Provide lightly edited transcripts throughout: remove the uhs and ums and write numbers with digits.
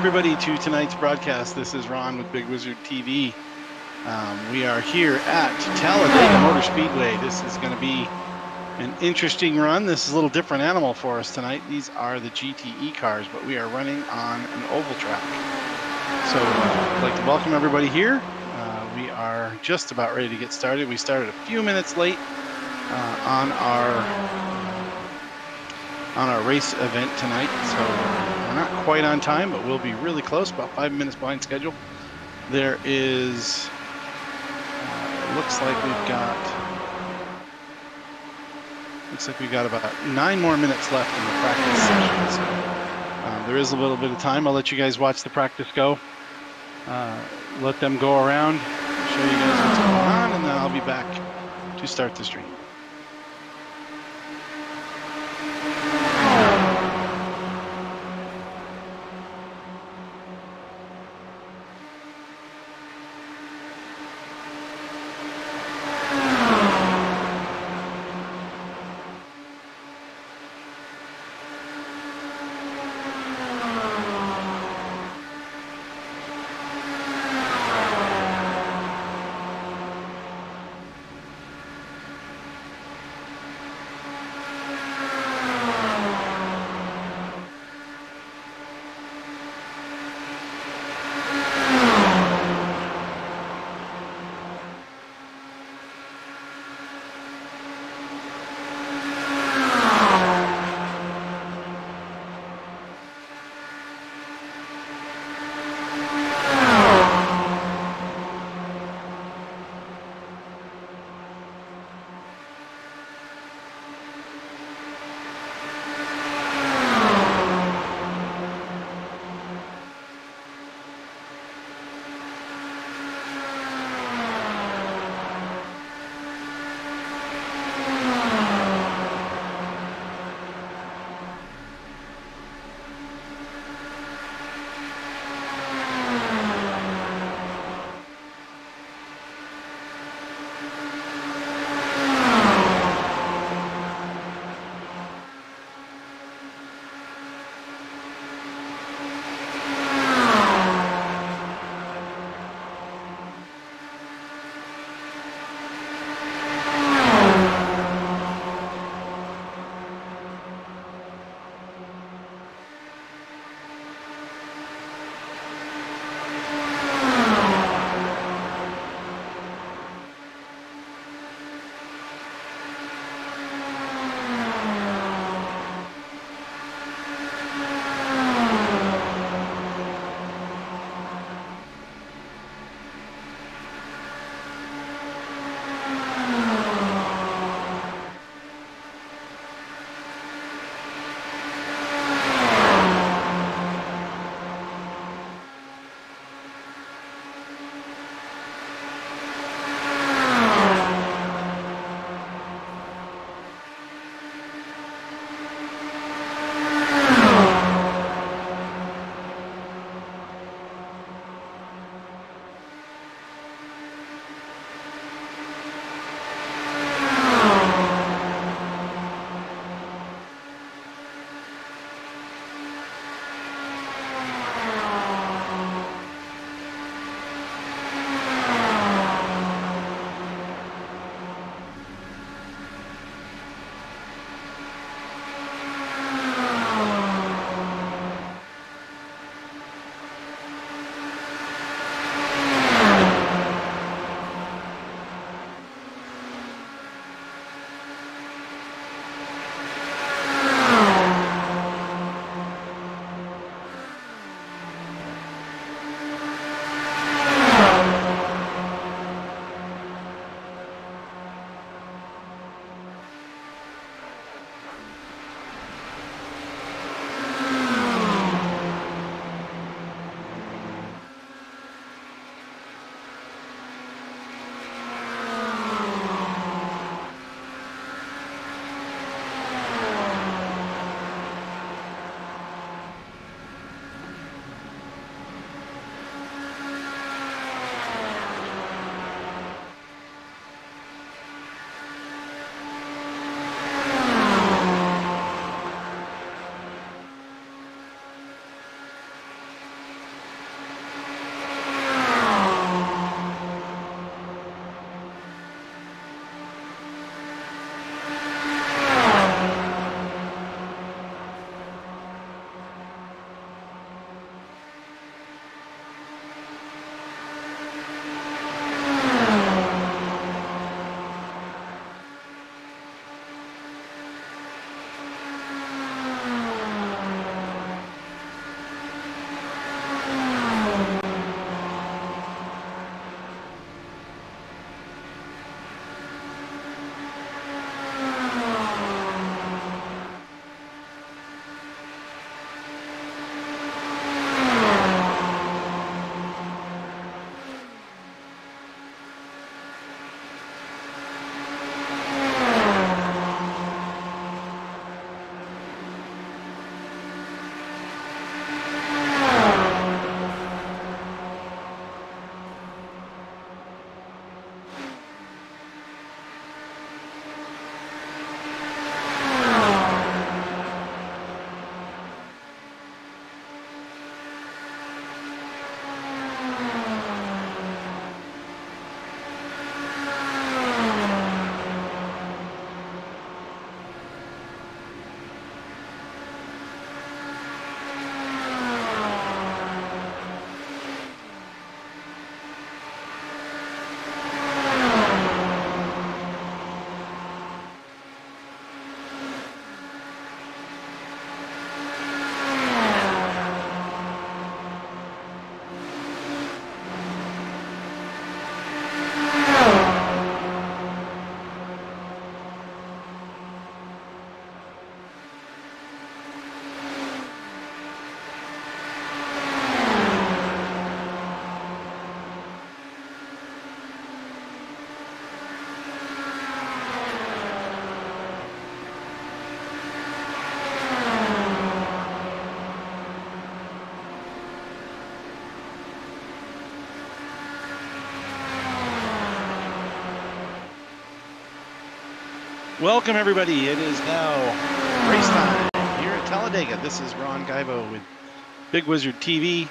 everybody, to tonight's broadcast. This is Ron with Big Wizard TV. We are here at Talladega Motor Speedway. This is going to be an interesting run. This is a little different animal for us tonight. These are the GTE cars, but we are running on an oval track. So I'd like to welcome everybody here. We are just about ready to get started. We started a few minutes late on our race event tonight, so we're not quite on time, but we'll be really close, about 5 minutes behind schedule. There is, looks like we've got about 9 more minutes left in the practice session. So there is a little bit of time. I'll let you guys watch the practice go. Let them go around, show you guys what's going on, and then I'll be back to start the stream. Welcome, everybody. It is now race time here at Talladega. This is Ron Guyvo with Big Wizard TV.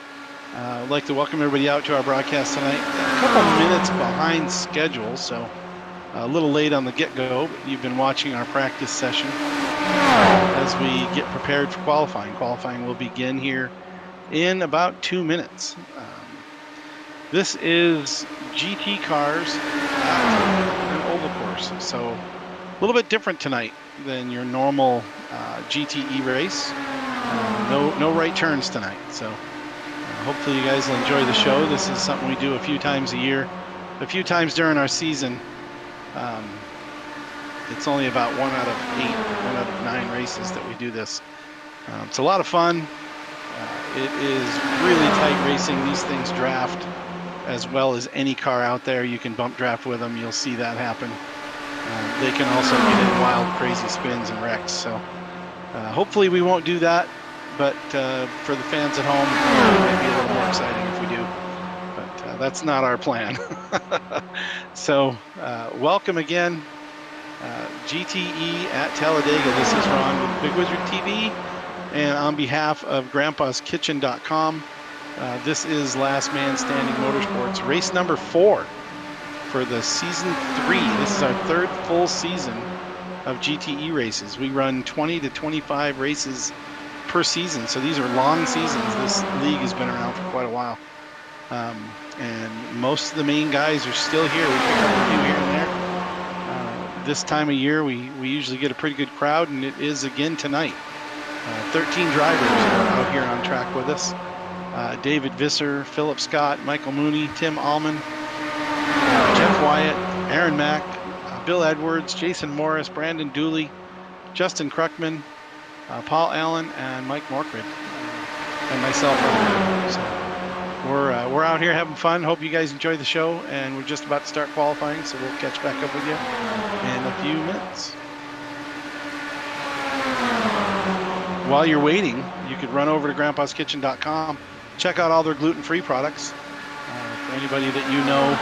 I'd like to welcome everybody out to our broadcast tonight. A couple minutes behind schedule, so a little late on the get-go, but you've been watching our practice session as we get prepared for qualifying. Qualifying will begin here in about 2 minutes. This is GT cars at an oval course, so a little bit different tonight than your normal GTE race. No right turns tonight, so hopefully you guys will enjoy the show. This is something we do a few times a year, a few times during our season. It's only about 1 out of 8, 1 out of 9 races that we do this. It's a lot of fun. It is really tight racing. These things draft as well as any car out there. You can bump draft with them. You'll see that happen. They can also get in wild, crazy spins and wrecks. So hopefully we won't do that. But for the fans at home, it might be a little more exciting if we do. But that's not our plan. So welcome again. GTE at Talladega. This is Ron with Big Wizard TV. And on behalf of grandpaskitchen.com, this is Last Man Standing Motorsports, race number 4 for the season 3. This is our 3rd full season of GTE races. We run 20 to 25 races per season, so these are long seasons. This league has been around for quite a while, and most of the main guys are still here. We pick up a few here and there. This time of year, we usually get a pretty good crowd, and it is again tonight. 13 drivers are out here on track with us. David Visser, Philip Scott, Michael Mooney, Tim Allman, Jeff Wyatt, Aaron Mack, Bill Edwards, Jason Morris, Brandon Dooley, Justin Kruckman, Paul Allen, and Mike Morkrid, and myself. So we're out here having fun. Hope you guys enjoy the show, and we're just about to start qualifying, so we'll catch back up with you in a few minutes. While you're waiting, you could run over to grandpaskitchen.com, check out all their gluten-free products. For anybody that you know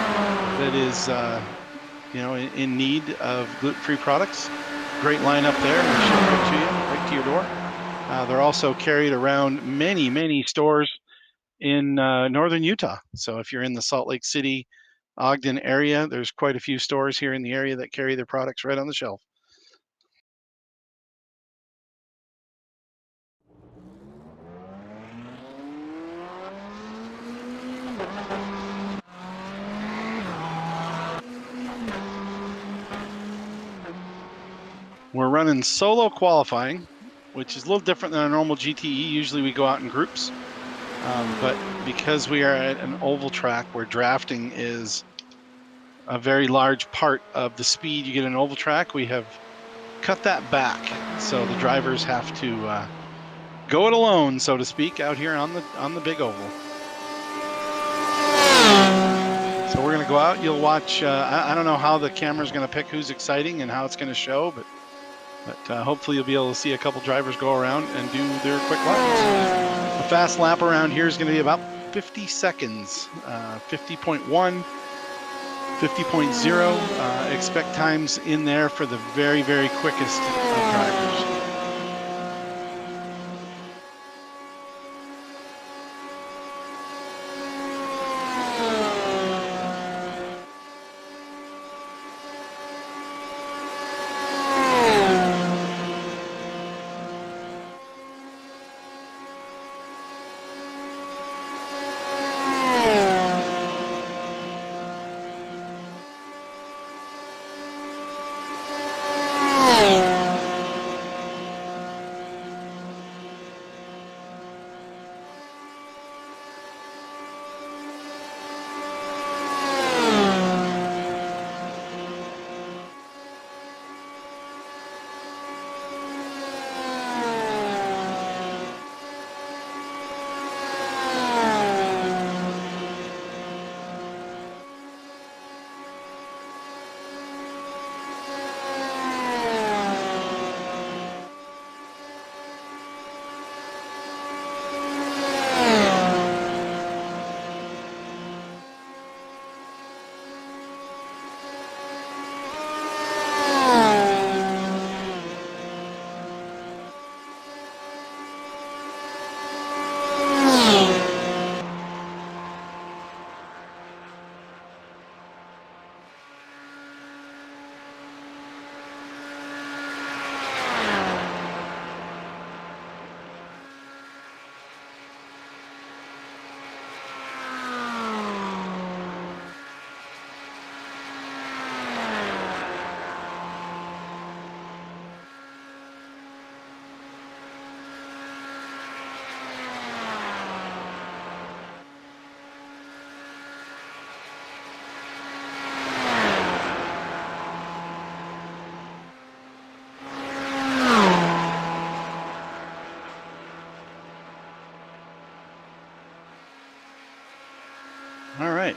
that is in need of gluten-free products, great lineup there. We'll ship it to you right to your door. They're also carried around many stores in northern Utah. So if you're in the Salt Lake City, Ogden area, there's quite a few stores here in the area that carry their products right on the shelf. We're running solo qualifying, which is a little different than a normal GTE. Usually we go out in groups, but because we are at an oval track where drafting is a very large part of the speed you get in an oval track, we have cut that back. So the drivers have to go it alone, so to speak, out here on the big oval. So we're gonna go out. You'll watch. I don't know how the camera's gonna pick who's exciting and how it's gonna show, but hopefully you'll be able to see a couple drivers go around and do their quick laps. A fast lap around here is going to be about 50 seconds, 50.1, 50.0. Expect times in there for the very quickest of drivers.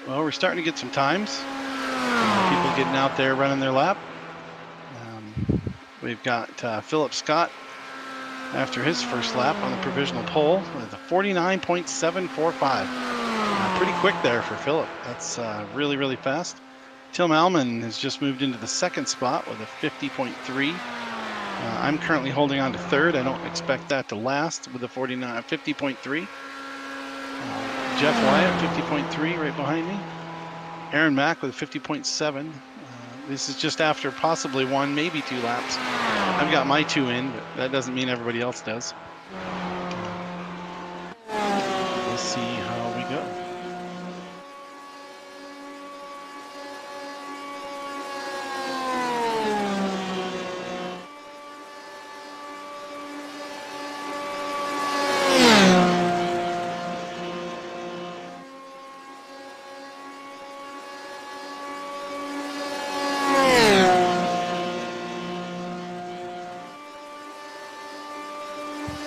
Well, we're starting to get some times. People getting out there running their lap. We've got Philip Scott after his first lap on the provisional pole with a 49.745. Pretty quick there for Philip. That's really, really fast. Tim Allman has just moved into the second spot with a 50.3. I'm currently holding on to third. I don't expect that to last with a 50.3. Jeff Wyatt, 50.3 right behind me. Aaron Mack with a 50.7. This is just after possibly one, maybe two laps. I've got my two in, but that doesn't mean everybody else does. We'll see how we go.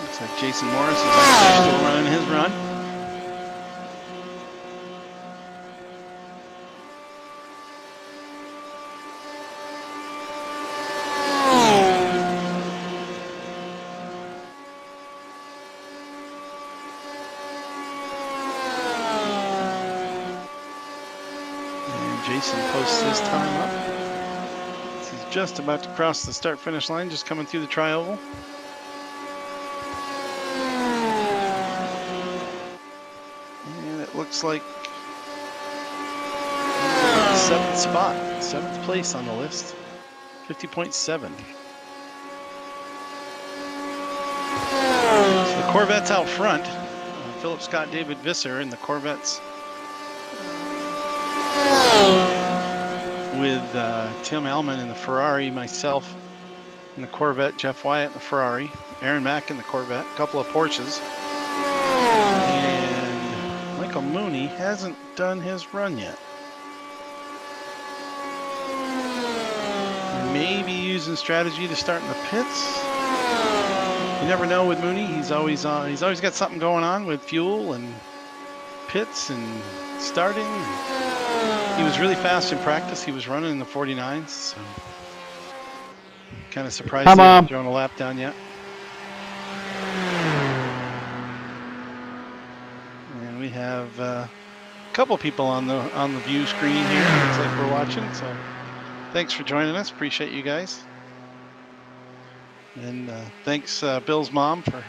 Looks like Jason Morris is actually still running his run. Jason posts his time up. He's just about to cross the start-finish line, just coming through the tri-oval. And it looks like seventh spot, seventh place on the list, 50.7. So the Corvette's out front. Philip Scott, David Visser in the Corvettes. With Tim Allman in the Ferrari, myself in the Corvette, Jeff Wyatt in the Ferrari, Aaron Mack in the Corvette, a couple of Porsches. And Michael Mooney hasn't done his run yet. Maybe using strategy to start in the pits. You never know with Mooney. He's always got something going on with fuel and pits and starting. He was really fast in practice. He was running in the 49s. So kind of surprised he hasn't thrown a lap down yet. And we have a couple people on the view screen here. Looks like we're watching. So thanks for joining us. Appreciate you guys. And thanks Bill's mom for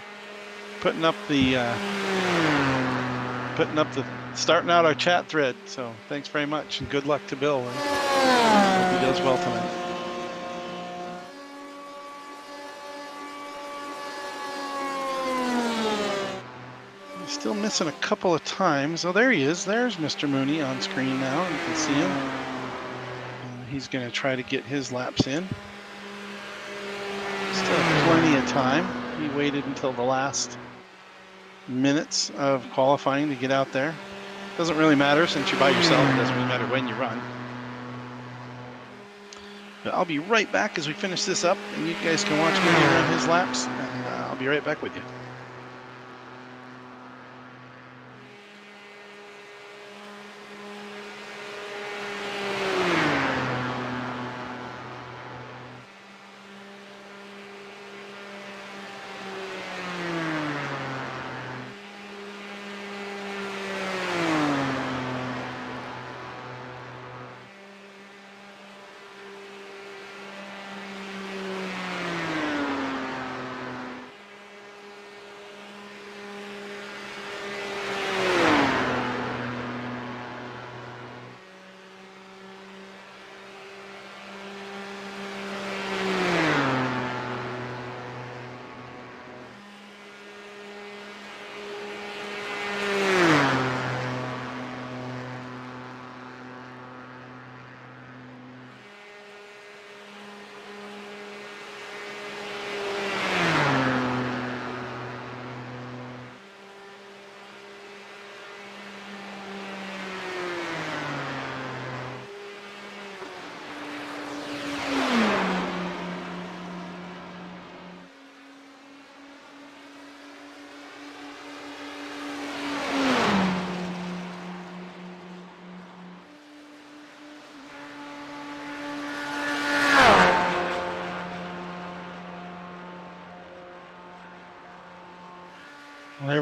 putting up the starting out our chat thread. So thanks very much, and good luck to Bill. And hope he does well tonight. He's still missing a couple of times. Oh, there he is. There's Mr. Mooney on screen now. You can see him. He's going to try to get his laps in. Still plenty of time. He waited until the last minutes of qualifying to get out there. Doesn't really matter since you're by yourself. It doesn't really matter when you run. But I'll be right back as we finish this up, and you guys can watch Mooney run his laps, and I'll be right back with you.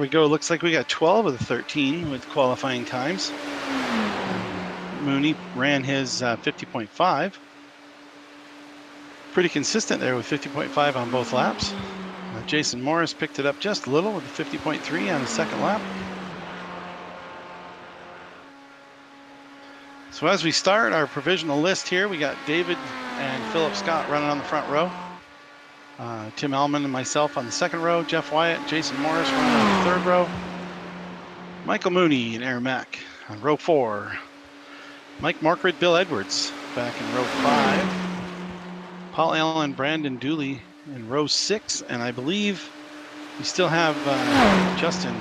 There we go. Looks like we got 12 of the 13 with qualifying times. Mooney ran his 50.5. Pretty consistent there with 50.5 on both laps. Jason Morris picked it up just a little with a 50.3 on his second lap. So as we start our provisional list here, we got David and Philip Scott running on the front row. Tim Allman and myself on the second row. Jeff Wyatt, Jason Morris running on the third row. Michael Mooney and Aaron Mack on row 4. Mike Morkrid, Bill Edwards back in row 5. Paul Allen, Brandon Dooley in row 6. And I believe we still have Justin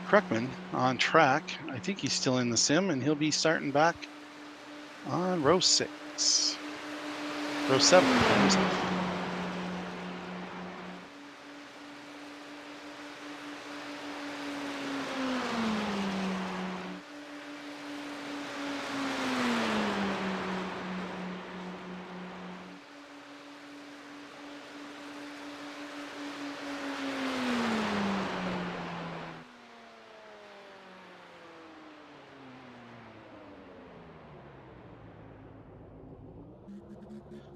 Kruckman on track. I think he's still in the sim, and he'll be starting back on row 6. Row 7 by himself.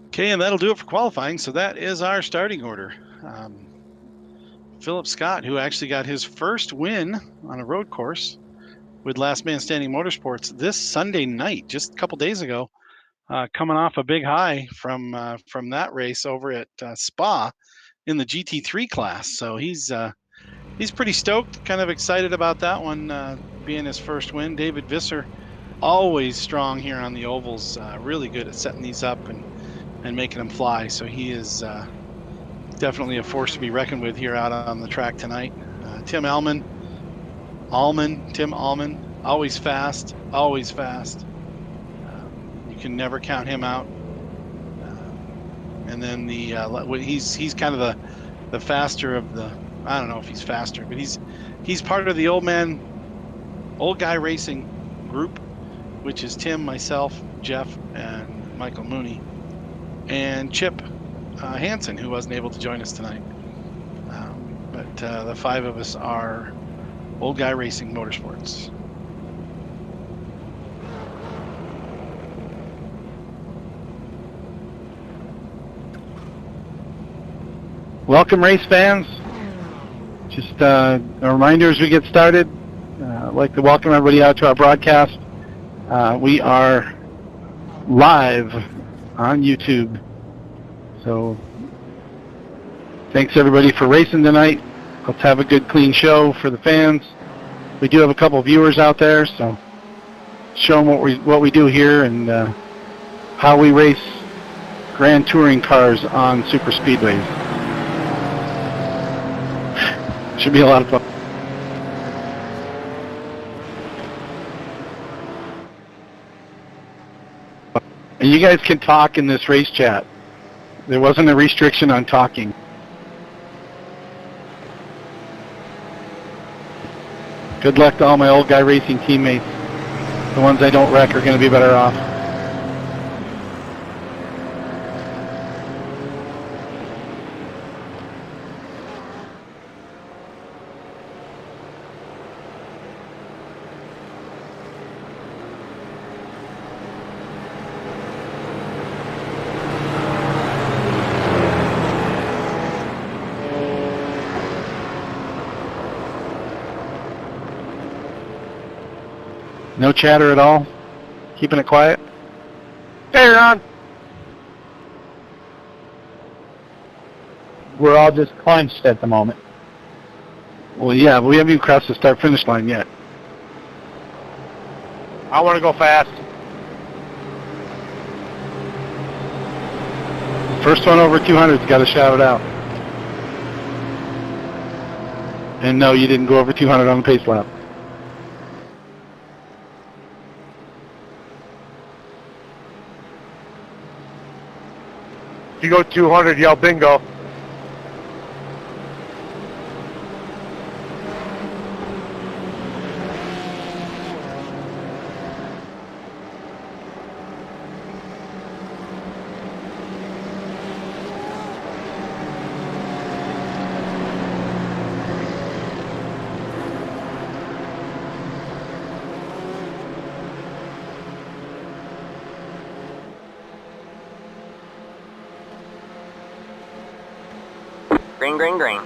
Okay, and that'll do it for qualifying. So that is our starting order. Philip Scott, who actually got his first win on a road course with Last Man Standing Motorsports this Sunday night, just a couple days ago, coming off a big high from that race over at Spa in the GT3 class. So he's pretty stoked, kind of excited about that one being his first win. David Visser, always strong here on the ovals, really good at setting these up and making them fly. So he is definitely a force to be reckoned with here out on the track tonight. Tim Allman, always fast, always fast. You can never count him out. And then he's kind of the faster of the, I don't know if he's faster, but he's part of the old guy racing group, which is Tim, myself, Jeff, and Michael Mooney, and Chip Hansen, who wasn't able to join us tonight. But the 5 of us are old guy racing motorsports. Welcome, race fans. Just a reminder as we get started, I'd like to welcome everybody out to our broadcast. We are live on YouTube. So thanks everybody for racing tonight. Let's have a good, clean show for the fans. We do have a couple of viewers out there, so show them what we do here and how we race Grand Touring cars on super speedways. Should be a lot of fun. And you guys can talk in this race chat. There wasn't a restriction on talking. Good luck to all my old guy racing teammates. The ones I don't wreck are going to be better off. No chatter at all? Keeping it quiet? Hey, Ron. We're all just clinched at the moment. Well, yeah, but we haven't even crossed the start-finish line yet. I want to go fast. First one over 200's got to shout it out. And no, you didn't go over 200 on the pace lap. If you go 200, yell bingo. Green, green, green.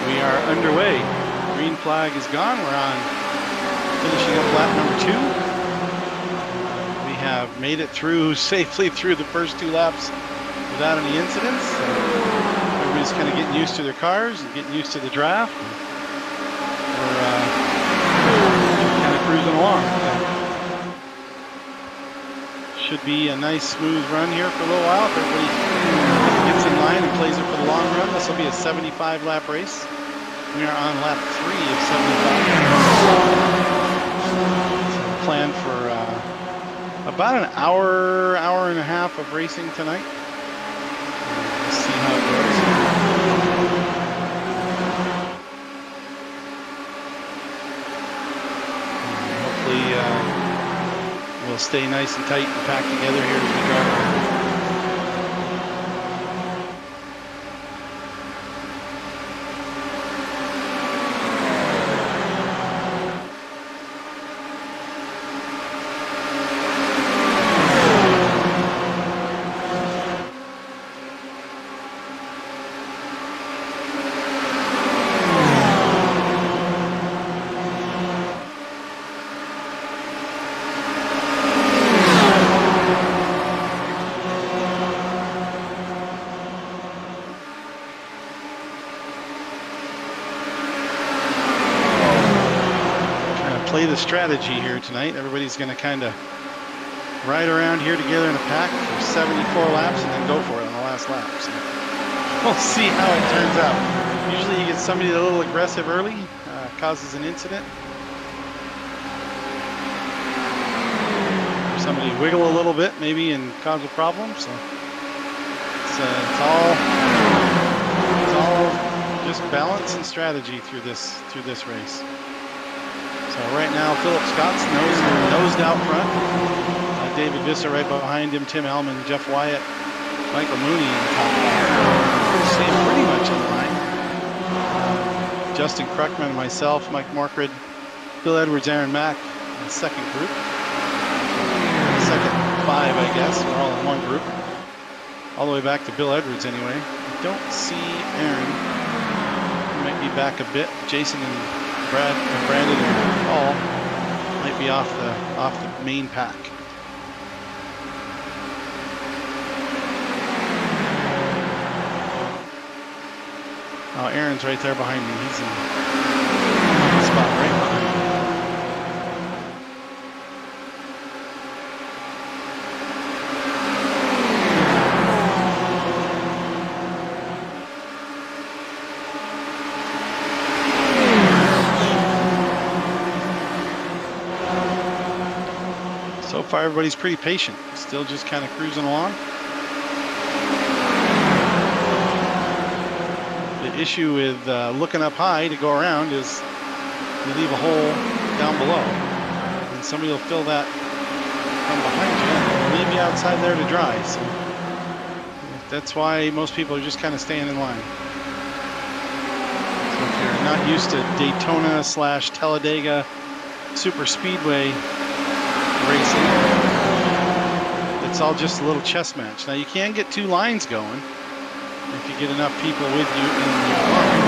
We are underway. Green flag is gone. We're on finishing up lap number 2. We have made it through safely through the first 2 laps without any incidents. Everybody's kind of getting used to their cars and getting used to the draft. We're kind of cruising along. Should be a nice smooth run here for a little while. If everybody gets in line and plays it for the long run, this will be a 75 lap race. We are on lap 3 of 75. So planned for about an hour and a half of racing tonight. We'll see how it goes. Hopefully we'll stay nice and tight and packed together here as we go. Play the strategy here tonight. Everybody's going to kind of ride around here together in a pack for 74 laps and then go for it on the last lap. So we'll see how it turns out. Usually you get somebody a little aggressive early, causes an incident. Or somebody wiggle a little bit maybe and cause a problem. So it's all just balance and strategy through this race. So right now, Philip Scott's nosed out front. David Visser right behind him. Tim Hellman, Jeff Wyatt, Michael Mooney in the top. Staying pretty much in line. Justin Kruckman and myself, Mike Morkred, Bill Edwards, Aaron Mack in the second group. Second 5, I guess. We're all in one group. All the way back to Bill Edwards anyway. I don't see Aaron. He might be back a bit. Jason and Brandon and Paul might be off the main pack. Oh, Aaron's right there behind me. He's in the spot right behind me. So far, everybody's pretty patient. Still just kind of cruising along. The issue with looking up high to go around is you leave a hole down below, and somebody will fill that from behind you and leave you outside there to dry. So that's why most people are just kind of staying in line. So if you're not used to Daytona / Talladega super speedway racing, it's all just a little chess match. Now you can get 2 lines going if you get enough people with you in your line.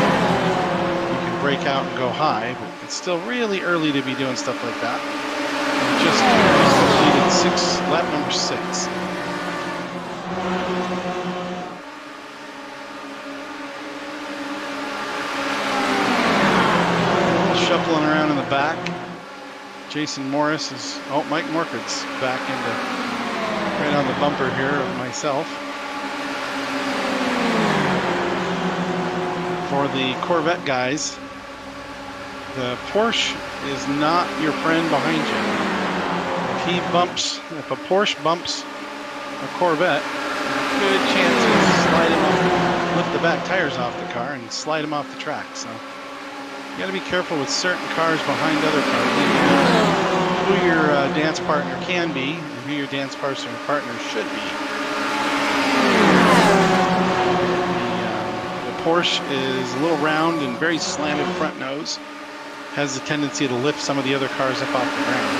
You can break out and go high, but it's still really early to be doing stuff like that. We just completed lap number 6. Shuffling around in the back. Jason Morris is, Mike Morkard's back into right on the bumper here of myself. For the Corvette guys, the Porsche is not your friend behind you. If a Porsche bumps a Corvette, good chances slide him off, lift the back tires off the car and slide him off the track. So you got to be careful with certain cars behind other cars. You know who your dance partner can be and who your dance partner should be. The Porsche is a little round and very slanted front nose. Has the tendency to lift some of the other cars up off the ground.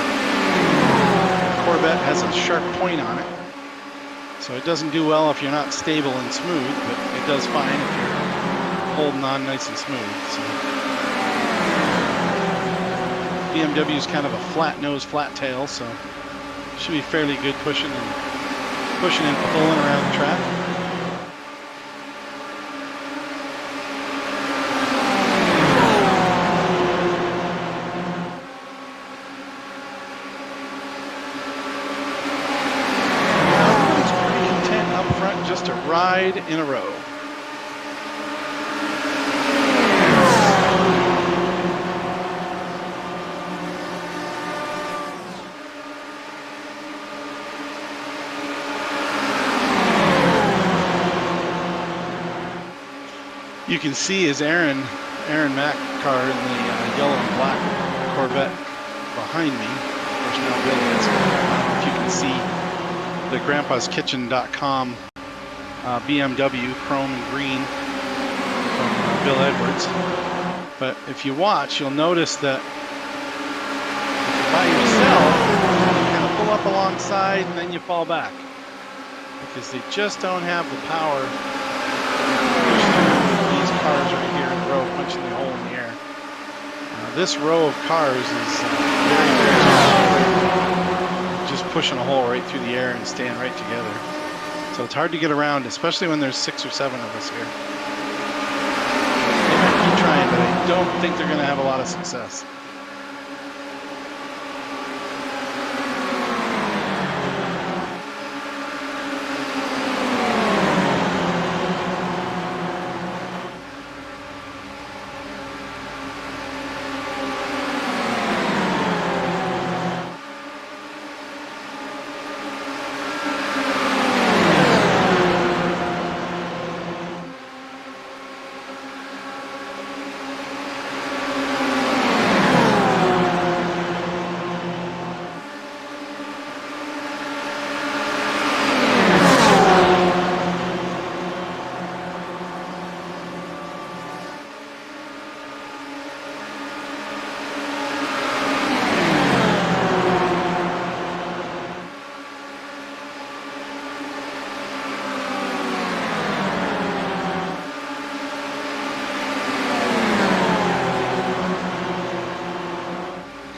The Corvette has a sharp point on it. So it doesn't do well if you're not stable and smooth, but it does fine if you're holding on nice and smooth. So BMW is kind of a flat nose, flat tail, so should be fairly good pushing and pulling around the track. Everyone's pretty content up front just to ride in a row. You can see his Aaron Mack car in the yellow and black Corvette behind me. Of course, now Bill is. I don't know if you can see the grandpaskitchen.com BMW chrome and green from Bill Edwards. But if you watch, you'll notice that if you're by yourself, you kind of pull up alongside and then you fall back because they just don't have the power to push through these cars right here in the row, punching the hole in the air. This row of cars is very, very just pushing a hole right through the air and staying right together. So it's hard to get around, especially when there's 6 or 7 of us here. They might keep trying, but I don't think they're going to have a lot of success.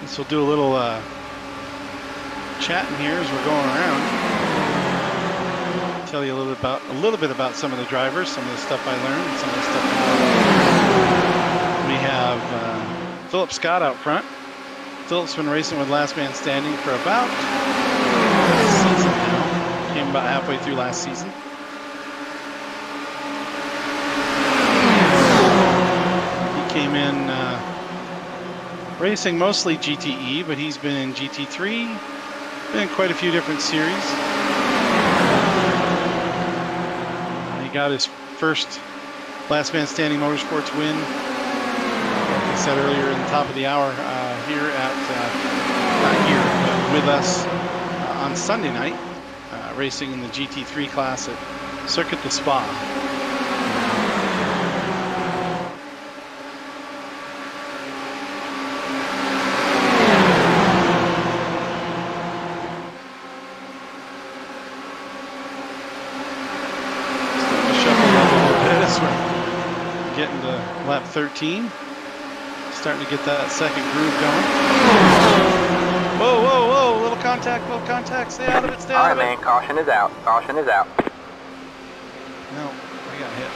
So we'll do a little chatting here as we're going around. Tell you a little bit about some of the drivers, some of the stuff I learned, some of the stuff I learned. We have Philip Scott out front. Philip's been racing with Last Man Standing for about a season now. Came about halfway through last season. He came in racing mostly GTE, but he's been in GT3, been in quite a few different series. He got his first Last Man Standing Motorsports win, like I said earlier in the top of the hour, here at, not here, but with us on Sunday night. racing in the GT3 class at Circuit de Spa. Getting to lap 13, starting to get that second groove going. Whoa, whoa, whoa, little contact, stay out of it, stay out of it. All right, man, caution is out, caution is out. No, I got hit.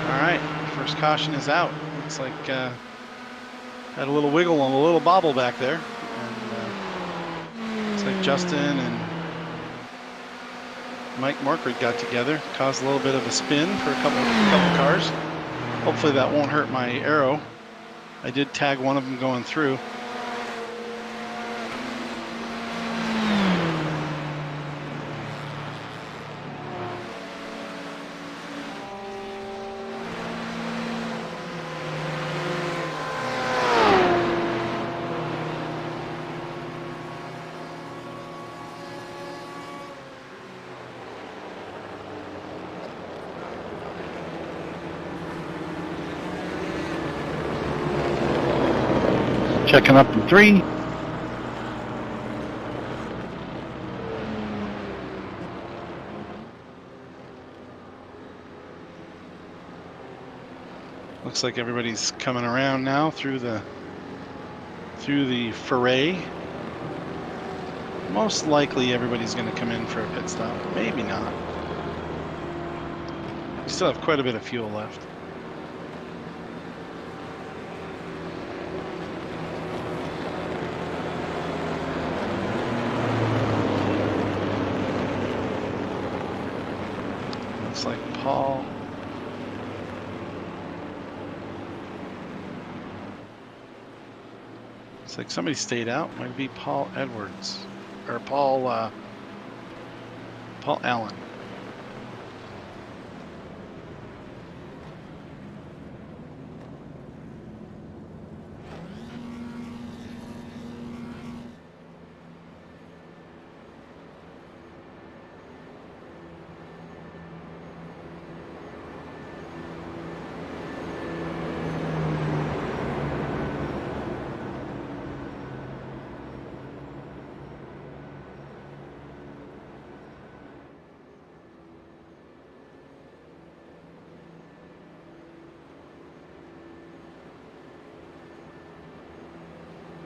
All right, first caution is out. Looks like had a little wiggle on a little bobble back there. And looks like Justin and Mike Markred got together, caused a little bit of a spin for a couple cars. Hopefully that won't hurt my arrow. I did tag one of them going through. Checking up in 3. Looks like everybody's coming around now through the foray. Most likely everybody's going to come in for a pit stop. Maybe not. We still have quite a bit of fuel left. Looks like Paul. Looks like somebody stayed out. Might be Paul Edwards or Paul Allen.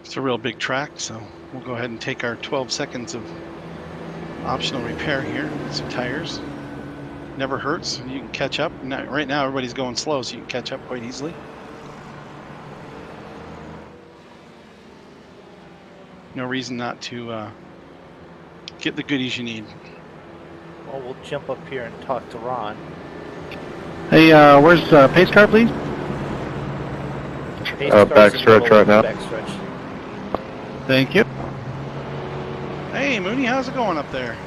It's a real big track, so we'll go ahead and take our 12 seconds of optional repair here. Some tires. Never hurts. You can catch up. Right now everybody's going slow, so you can catch up quite easily. No reason not to get the goodies you need. Well, we'll jump up here and talk to Ron. Hey, where's pace car, please? Pace car's backstretch in the right now. Backstretch. Thank you. Hey, Mooney, how's it going up there?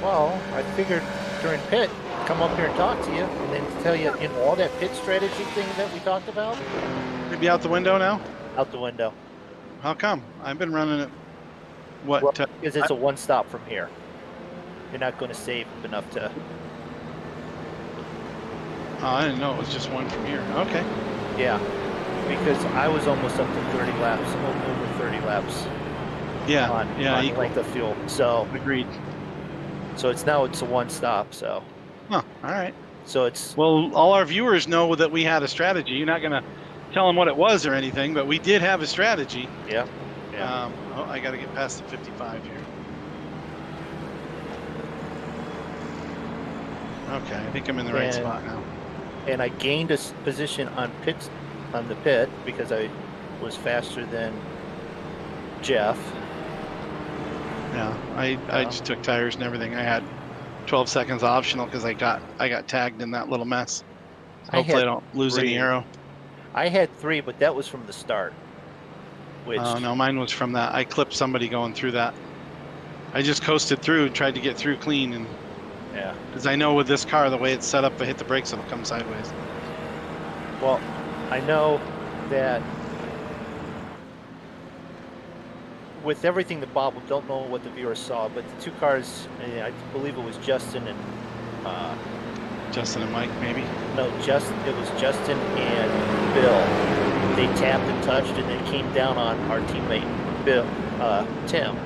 Well, I figured during pit, come up here and talk to you, and then tell you, all that pit strategy thing that we talked about. Maybe out the window now? Out the window. How come? I've been running it. What? Well, because it's a one stop from here. You're not going to save enough to. Oh, I didn't know it was just one from here. Okay. Yeah, because I was almost up to 30 laps, over 30 laps. Yeah. On length of fuel. So Agreed. So it's a one stop. So. Huh. All right. So it's. Well, all our viewers know that we had a strategy. You're not gonna tell them what it was or anything, but we did have a strategy. Yeah. Yeah. Oh, I got to get past the 55 here. Okay, I think I'm in the right spot now. And I gained a position on the pit because I was faster than Jeff. Yeah, I just took tires and everything. I had 12 seconds optional because I got tagged in that little mess. So hopefully I don't lose any arrow. I had 3, but that was from the start. Oh no, mine was from that. I clipped somebody going through that. I just coasted through, tried to get through clean, and Yeah. Because I know with this car, the way it's set up, if I hit the brakes, it'll come sideways. Well, I know that with everything that Bob, don't know what the viewers saw, but the two cars, I believe it was Justin and Justin and Mike, maybe. no, it was Justin and Bill. They tapped and touched, and then came down on our teammate Tim.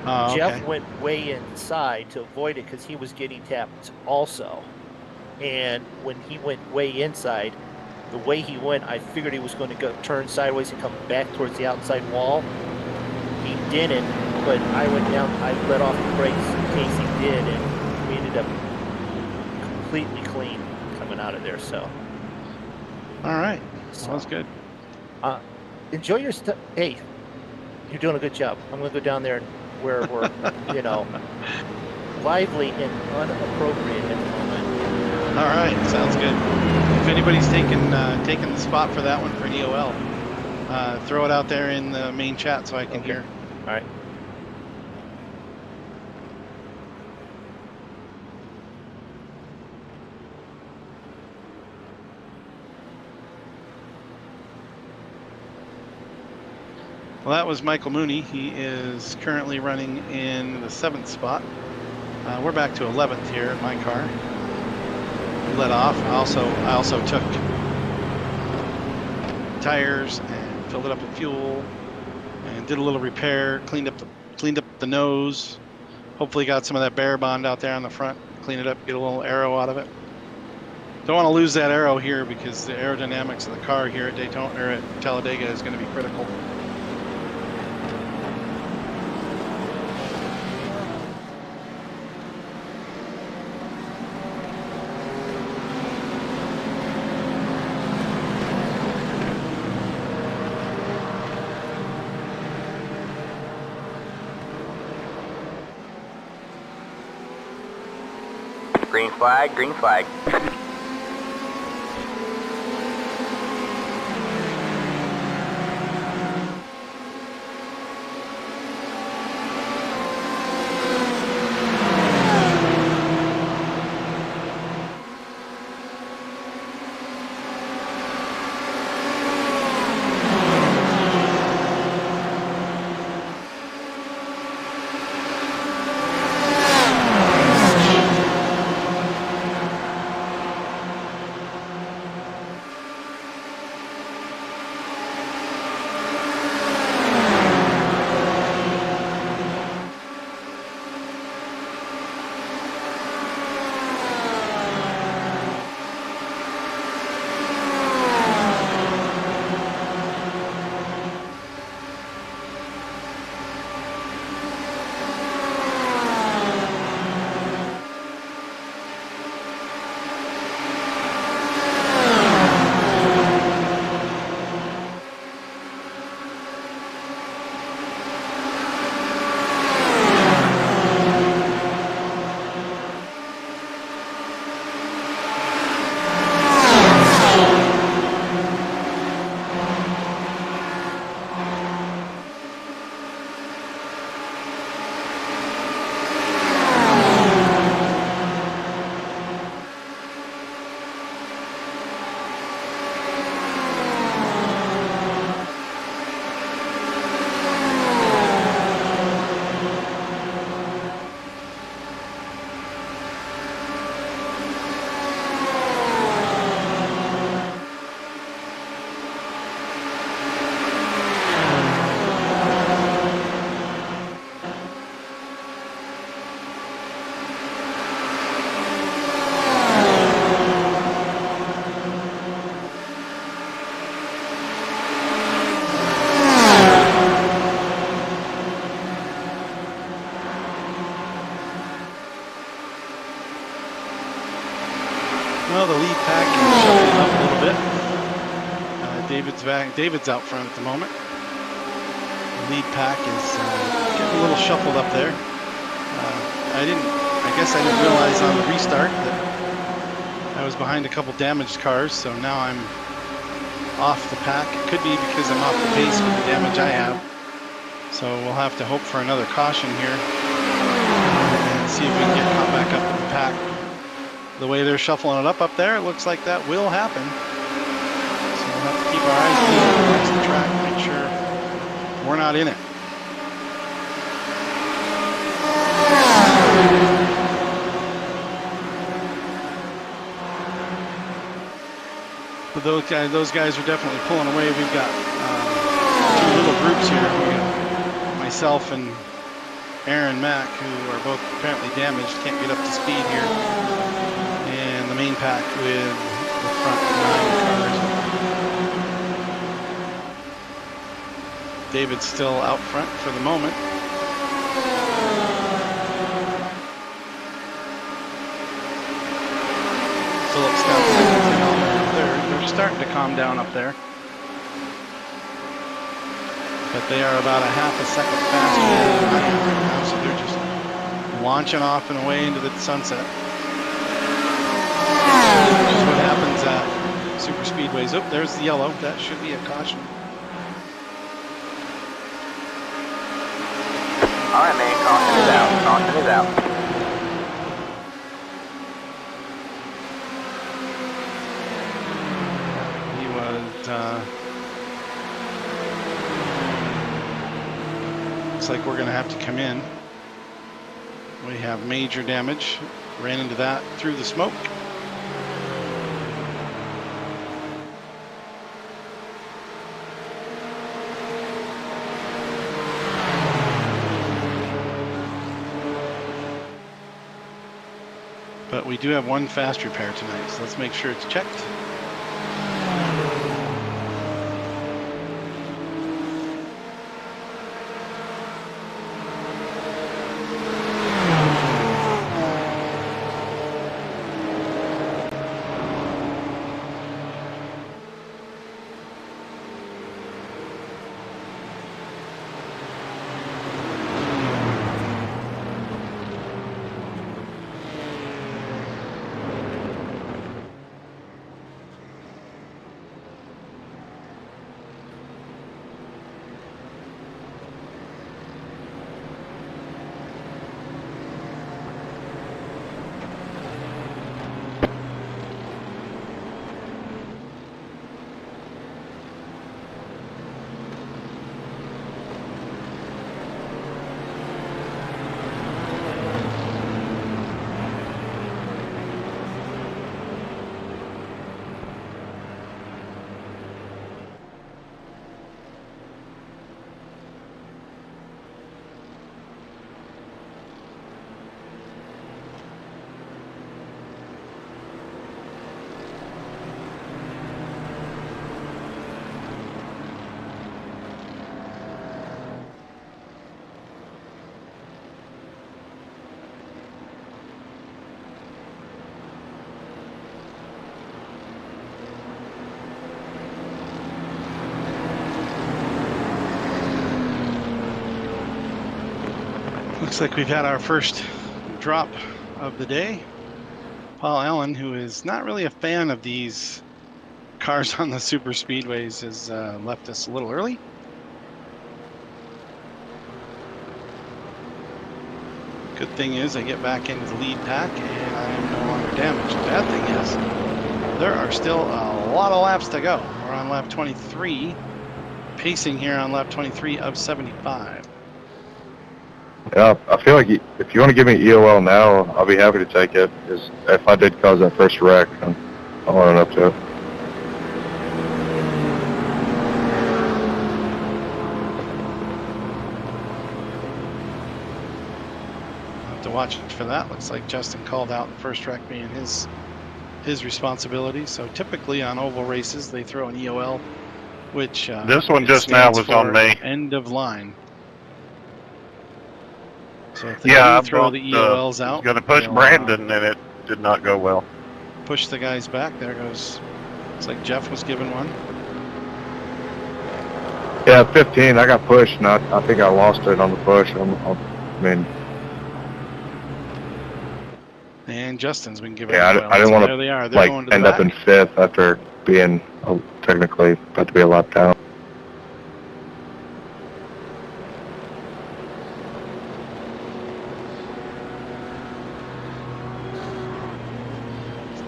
Oh, okay. Jeff went way inside to avoid it because he was getting tapped also. And when he went way inside, the way he went, I figured he was going to go turn sideways and come back towards the outside wall. He didn't, but I went down, I let off the brakes in case he did, and we ended up completely clean coming out of there. So, All right. so Sounds good. enjoy your stuff. Hey, you're doing a good job. I'm going to go down there where we're, lively and unappropriate at the moment. All right. Sounds good. If anybody's taking the spot for that one for EOL, throw it out there in the main chat so I can hear. All right. Well, that was Michael Mooney. He is currently running in the 7th spot. We're back to 11th here in my car. Let off. I also took tires and filled it up with fuel and did a little repair. Cleaned up the nose. Hopefully got some of that bear bond out there on the front. Clean it up. Get a little aero out of it. Don't want to lose that aero here because the aerodynamics of the car here at Daytona or at Talladega is going to be critical. Green flag, green flag. Well, the lead pack is shuffling up a little bit. David's out front at the moment. The lead pack is getting a little shuffled up there. I guess I didn't realize on the restart that I was behind a couple damaged cars, so now I'm off the pack. It could be because I'm off the pace with the damage I have. So we'll have to hope for another caution here and see if we can get caught back up in the pack. The way they're shuffling it up there, it looks like that will happen. So we'll have to keep our eyes peeled across the track and make sure we're not in it. But those guys are definitely pulling away. We've got two little groups here. We got myself and Aaron Mack, who are both apparently damaged, can't get up to speed here. And the main pack with the front 9 cars. David's still out front for the moment. Phillips got second and Allman third. They're starting to calm down up there. But they are about a half a second faster than I am right now, so they're just launching off and away into the sunset. Which is what happens at super speedways. Oh, there's the yellow. That should be a caution. All right, man. Caution is out. Caution is out. He was, looks like we're going to have to come in. We have major damage. Ran into that through the smoke. But we do have one fast repair tonight, so let's make sure it's checked. Looks like we've had our first drop of the day. Paul Allen, who is not really a fan of these cars on the super speedways, has left us a little early. Good thing is I get back into the lead pack and I am no longer damaged. The bad thing is there are still a lot of laps to go. We're on lap 23, pacing here on lap 23 of 75. Yeah, I feel like if you want to give me EOL now, I'll be happy to take it. Because if I did cause that first wreck, I'm owning up to it. I'll have to watch for that. Looks like Justin called out the first wreck being his responsibility. So typically on oval races, they throw an EOL, which This one just now stands was on for me. End of line. So if they Yeah, do throw the EOLs out, going to push they'll, Brandon, and it did not go well. push the guys back. There goes. Looks like Jeff was given one. Yeah, 15. I got pushed, and I think I lost it on the push. I mean, And Justin's been given. yeah, EOLs. I didn't want There they are. to They're like going to the end up back. in 5th after being technically about to be a lap down.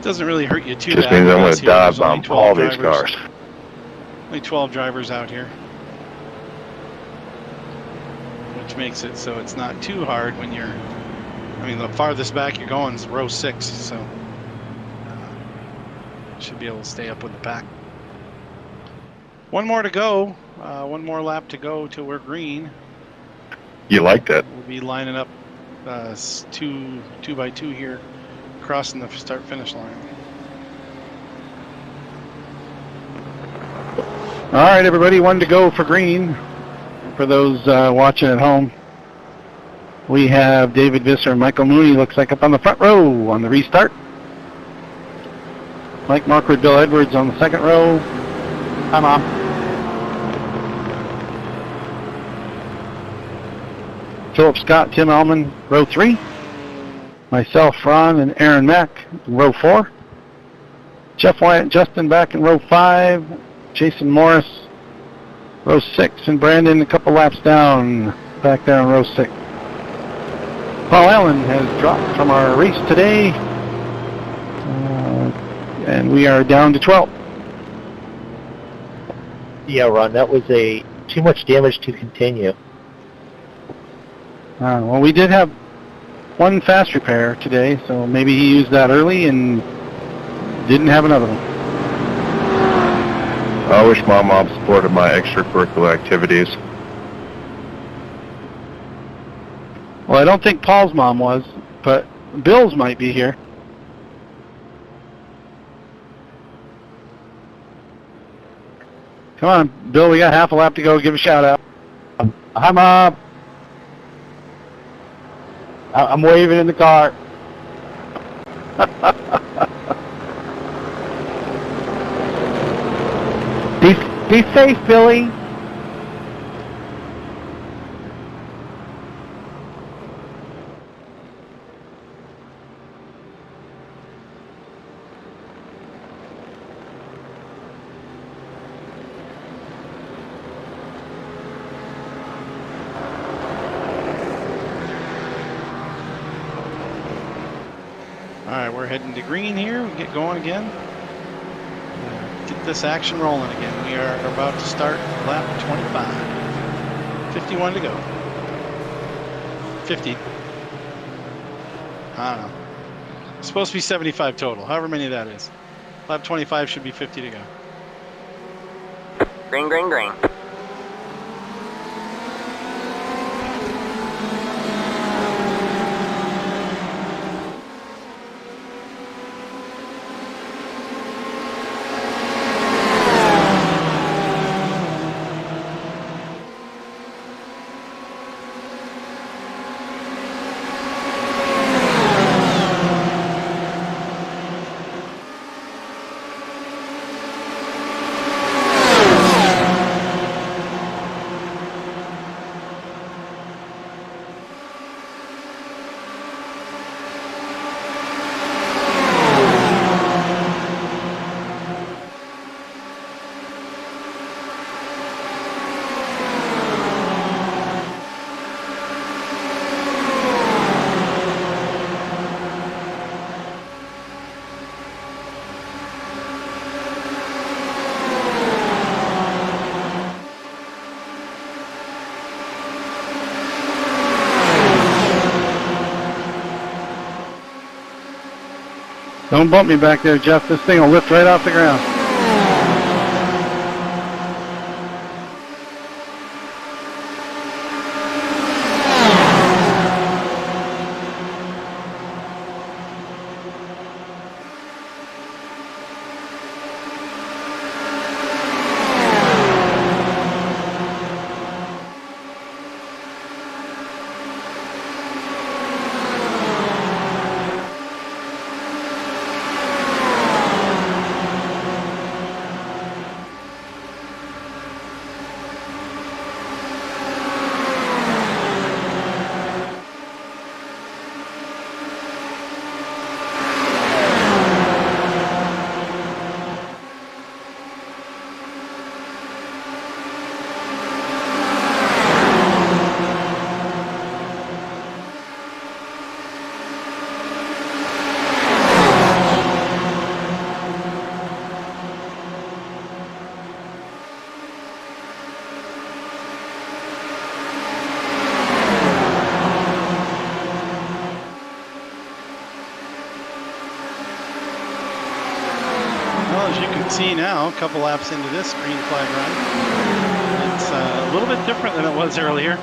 Doesn't really hurt you too Just bad. means with I'm going us to here. There's dive only on 12 all these drivers. cars. Only 12 drivers out here, which makes it so it's not too hard when you're. I mean, the farthest back you're going is row 6, so should be able to stay up with the pack. One more to go. One more lap to go till we're green. You like that? We'll be lining up two by two here, crossing the start-finish line. All right, everybody, one to go for green. For those watching at home, we have David Visser and Michael Mooney, looks like up on the front row on the restart. Mike Markwood, Bill Edwards on the second row. Hi, Mom. Philip Scott, Tim Allman, row 3. Myself, Ron, and Aaron Mack, row 4. Jeff Wyatt, Justin back in row 5. Jason Morris, row 6, and Brandon a couple laps down, back there in row 6. Paul Allen has dropped from our race today, and we are down to 12. Yeah, Ron, that was too much damage to continue. Well, we did have one fast repair today, so maybe he used that early and didn't have another one. I wish my mom supported my extracurricular activities. Well, I don't think Paul's mom was, but Bill's might be here. Come on, Bill, we got half a lap to go. Give a shout out. Hi, Mom. I'm waving in the car. Be safe, Billy. All right, we're heading to green here. We get going again. Get this action rolling again. We are about to start lap 25. 51 to go. 50. I don't know. It's supposed to be 75 total, however many that is. Lap 25 should be 50 to go. Green, green, green. Don't bump me back there, Jeff. This thing will lift right off the ground. see now, a couple laps into this green flag run, it's a little bit different than it was earlier.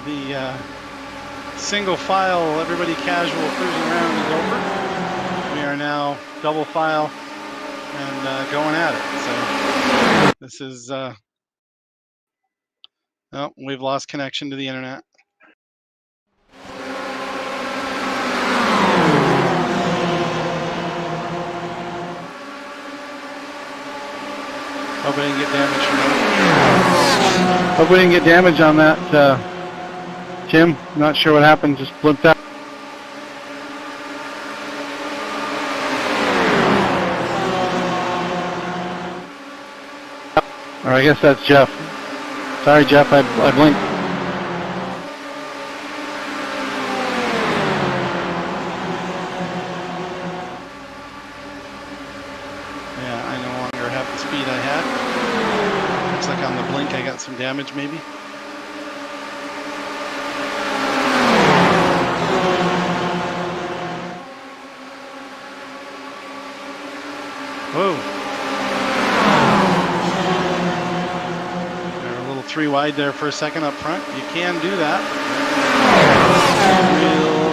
The single file, everybody casual cruising around is over. We are now double file and going at it. So this is, oh, we've lost connection to the internet. Hope I didn't get damaged from that. Hope we didn't get damage on that, Tim. Not sure what happened, just blipped out. Or I guess that's Jeff. Sorry, Jeff, I blinked. Yeah, I no longer have the speed I had. Looks like on the blink I got some damage maybe. Whoa. They're a little 3 wide there for a second up front. You can do that.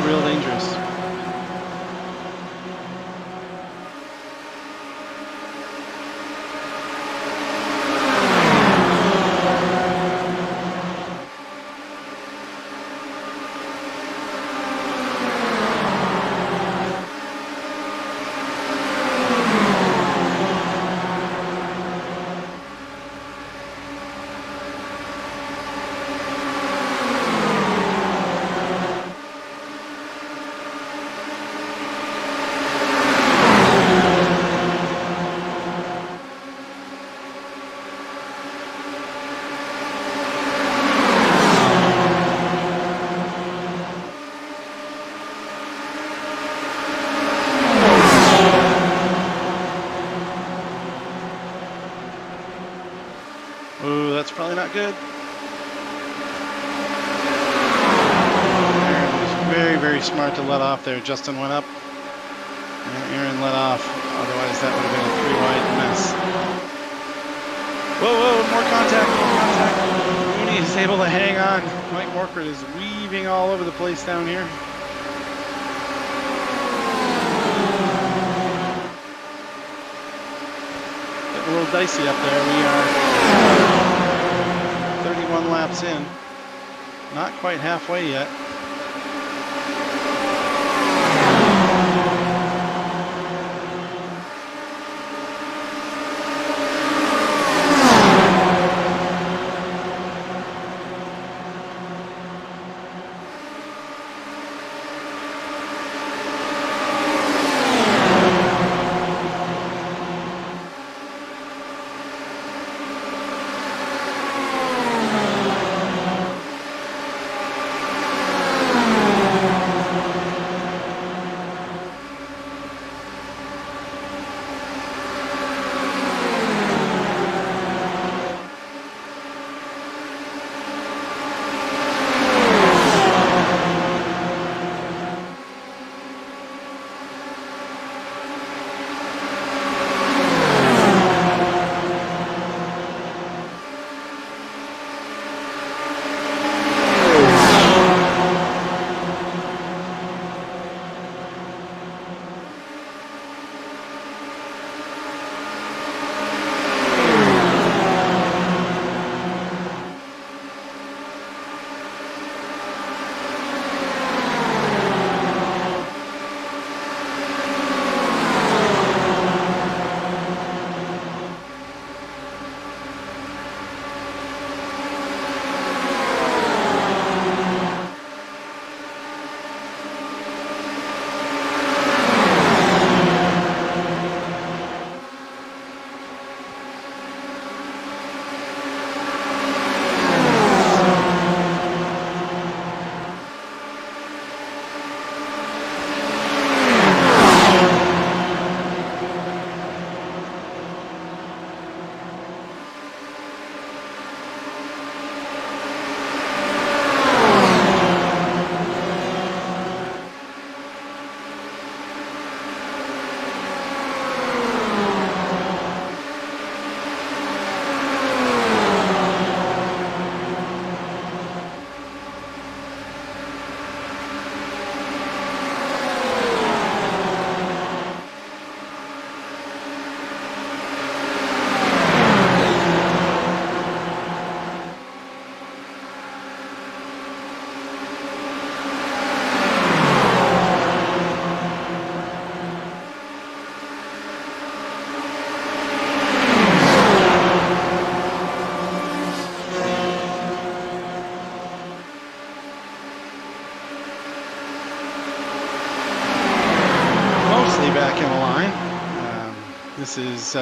Real dangerous. Ooh, that's probably not good. Aaron was very smart to let off there. Justin went up, and Aaron let off. Otherwise, that would have been a 3 wide mess. Whoa, more contact. Mooney is able to hang on. Mike Morkford is weaving all over the place down here. Getting a little dicey up there. We are 31 laps in. Not quite halfway yet. This is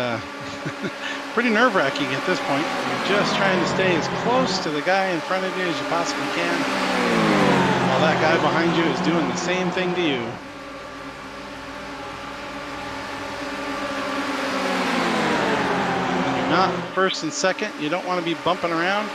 pretty nerve-wracking at this point. You're just trying to stay as close to the guy in front of you as you possibly can, while that guy behind you is doing the same thing to you. When you're not first and second, you don't want to be bumping around.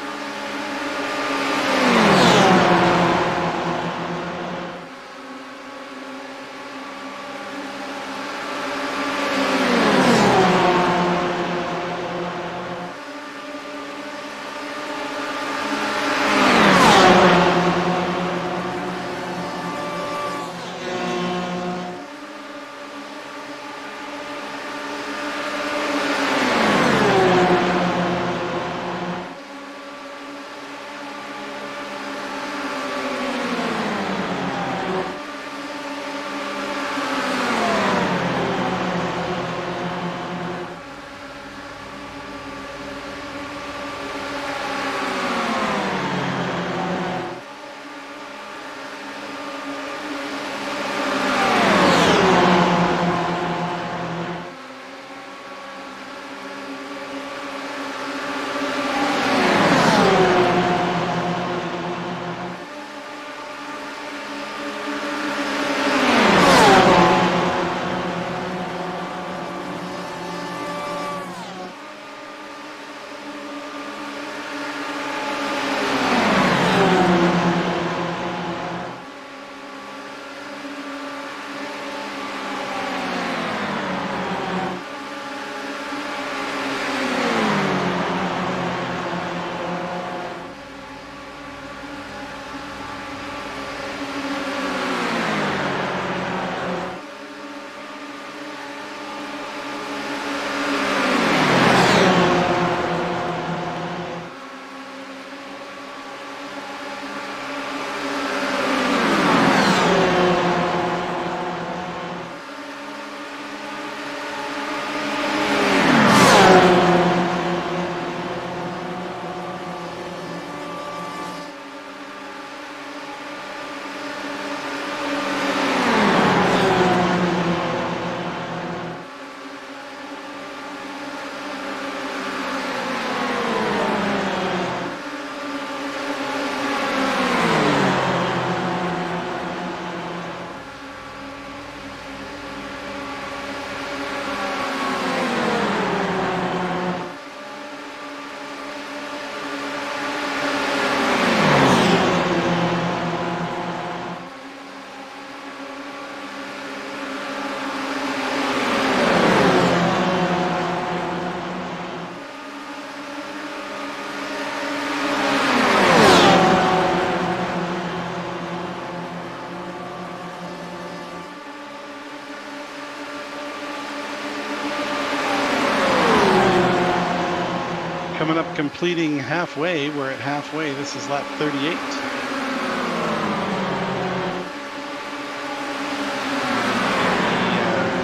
Coming up, completing halfway. We're at halfway. This is lap 38.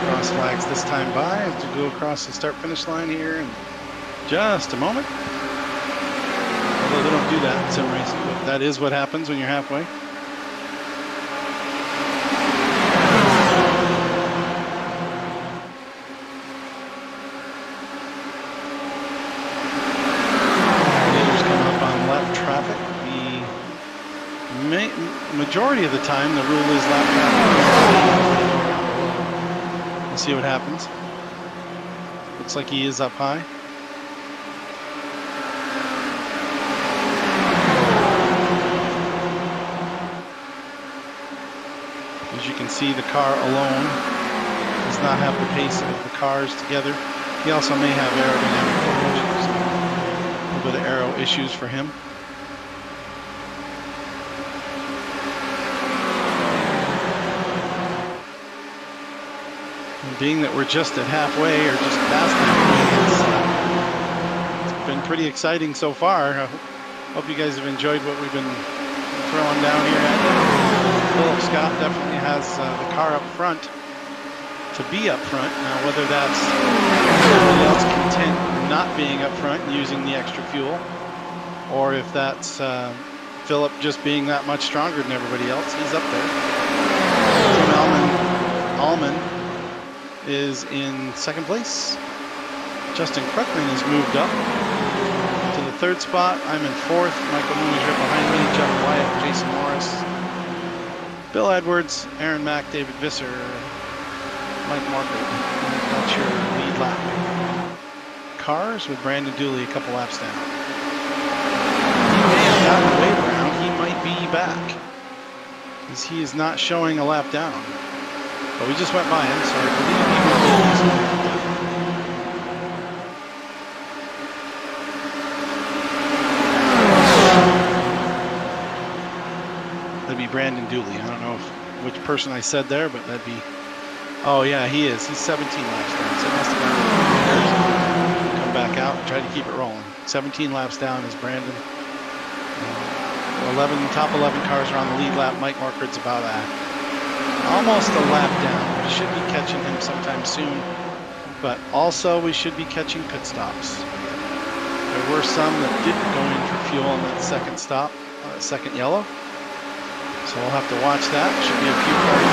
Cross flags this time by as we go across the start-finish line here in just a moment. Although they don't do that in sim racing, but that is what happens when you're halfway. Majority of the time, the rule is lap traffic. We'll see what happens. Looks like he is up high. As you can see, the car alone does not have the pace of the cars together. He also may have aerodynamic issues. A little bit of aero issues for him. Being that we're just at halfway or just past halfway, it's been pretty exciting so far. I hope you guys have enjoyed what we've been throwing down here at you. Philip Scott definitely has the car up front to be up front. Now, whether that's somebody else content not being up front and using the extra fuel, or if that's Philip just being that much stronger than everybody else, he's up there. Tim Allman is in second place. Justin Krukman has moved up to the 3rd spot. I'm in 4th. Michael Moon is right behind me. Jeff Wyatt, Jason Morris, Bill Edwards, Aaron Mack, David Visser, Mike Marker. That's your lead lap. Cars with Brandon Dooley a couple laps down. He may have gotten away around. He might be back, because he is not showing a lap down. But we just went by him, so I believe he will be at least 1 lap down. That'd be Brandon Dooley. I don't know which person I said there, but that'd be. Oh yeah, he is. He's 17 laps down. So it must have been come back out and try to keep it rolling. 17 laps down is Brandon. top 11 cars are on the lead lap. Mike Markard's about almost a lap down. We should be catching him sometime soon. But also we should be catching pit stops. There were some that didn't go in for fuel on that second stop, second yellow. So we'll have to watch that. Should be a few cars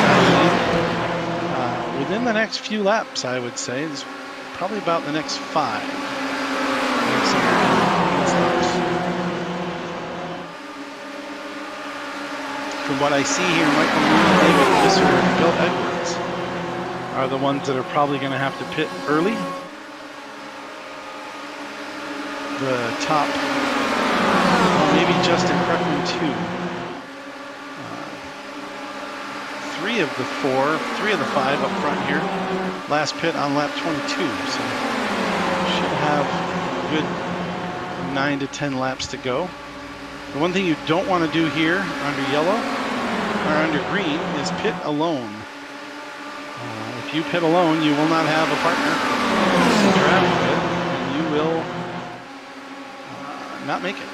within the next few laps, I would say. It's probably about the next 5. From what I see here, Michael Moon, David Visser, and Bill Edwards are the ones that are probably going to have to pit early. The top, well, maybe Justin Krukman too. 3 of the 5 up front here. Last pit on lap 22, so should have a good 9 to 10 laps to go. The one thing you don't want to do here under yellow or under green is pit alone. If you pit alone, you will not have a partner to travel with, and you will not make it.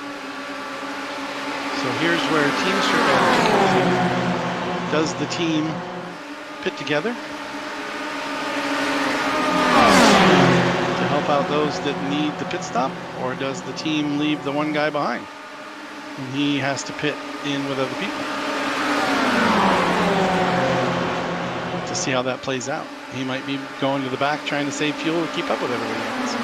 So here's where team strategy comes in. Does the team pit together to help out those that need the pit stop, or does the team leave the one guy behind and he has to pit in with other people? To see how that plays out. He might be going to the back trying to save fuel to keep up with everybody else.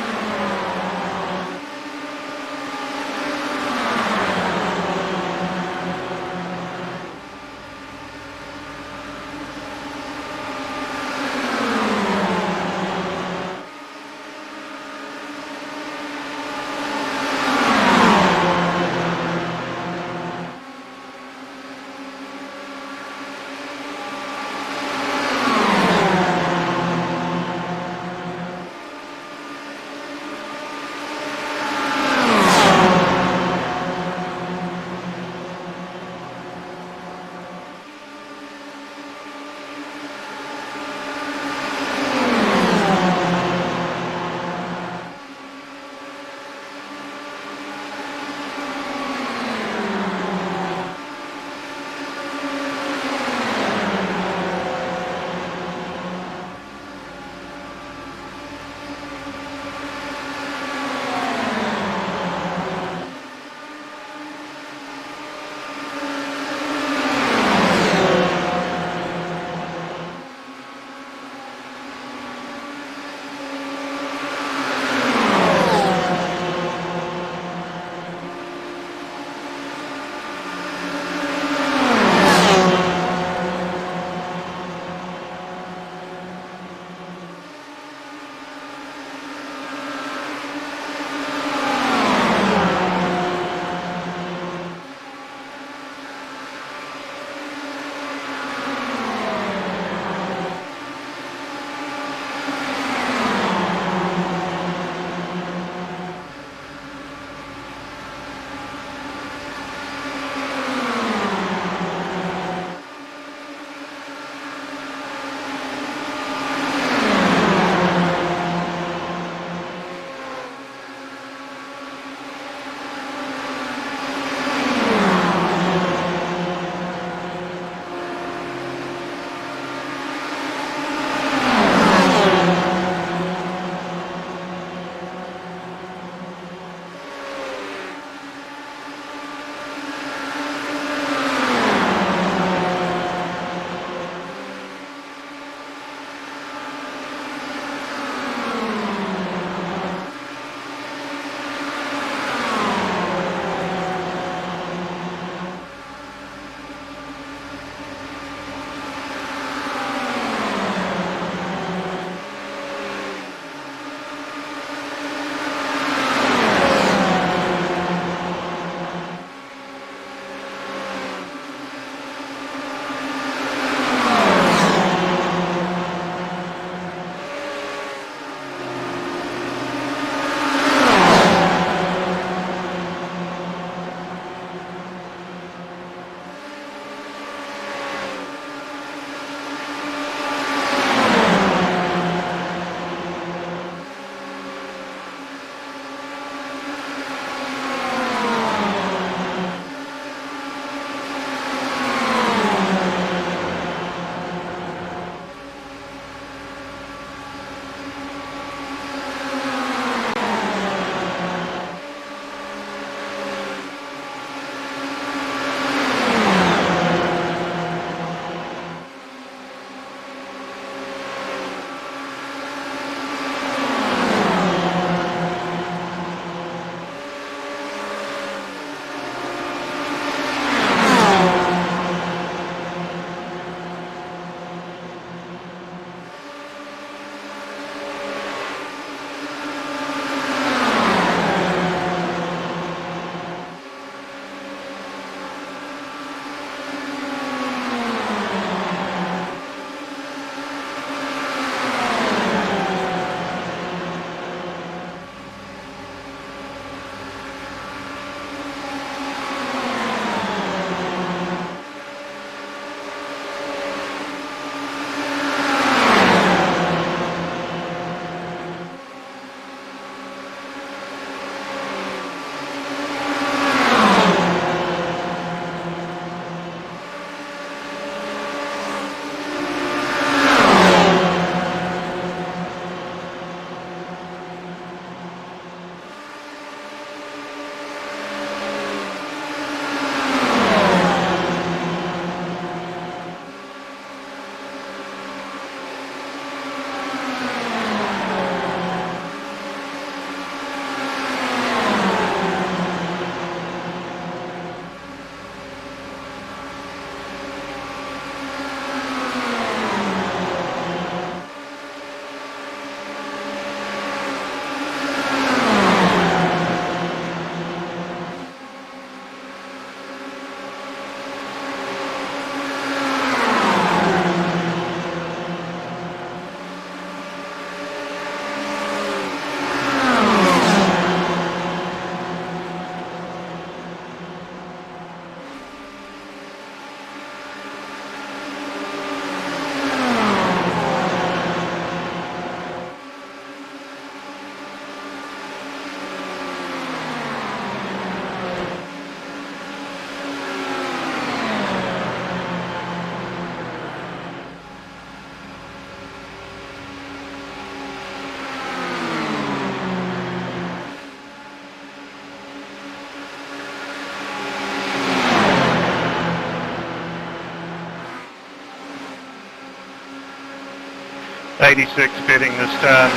86 pitting this time.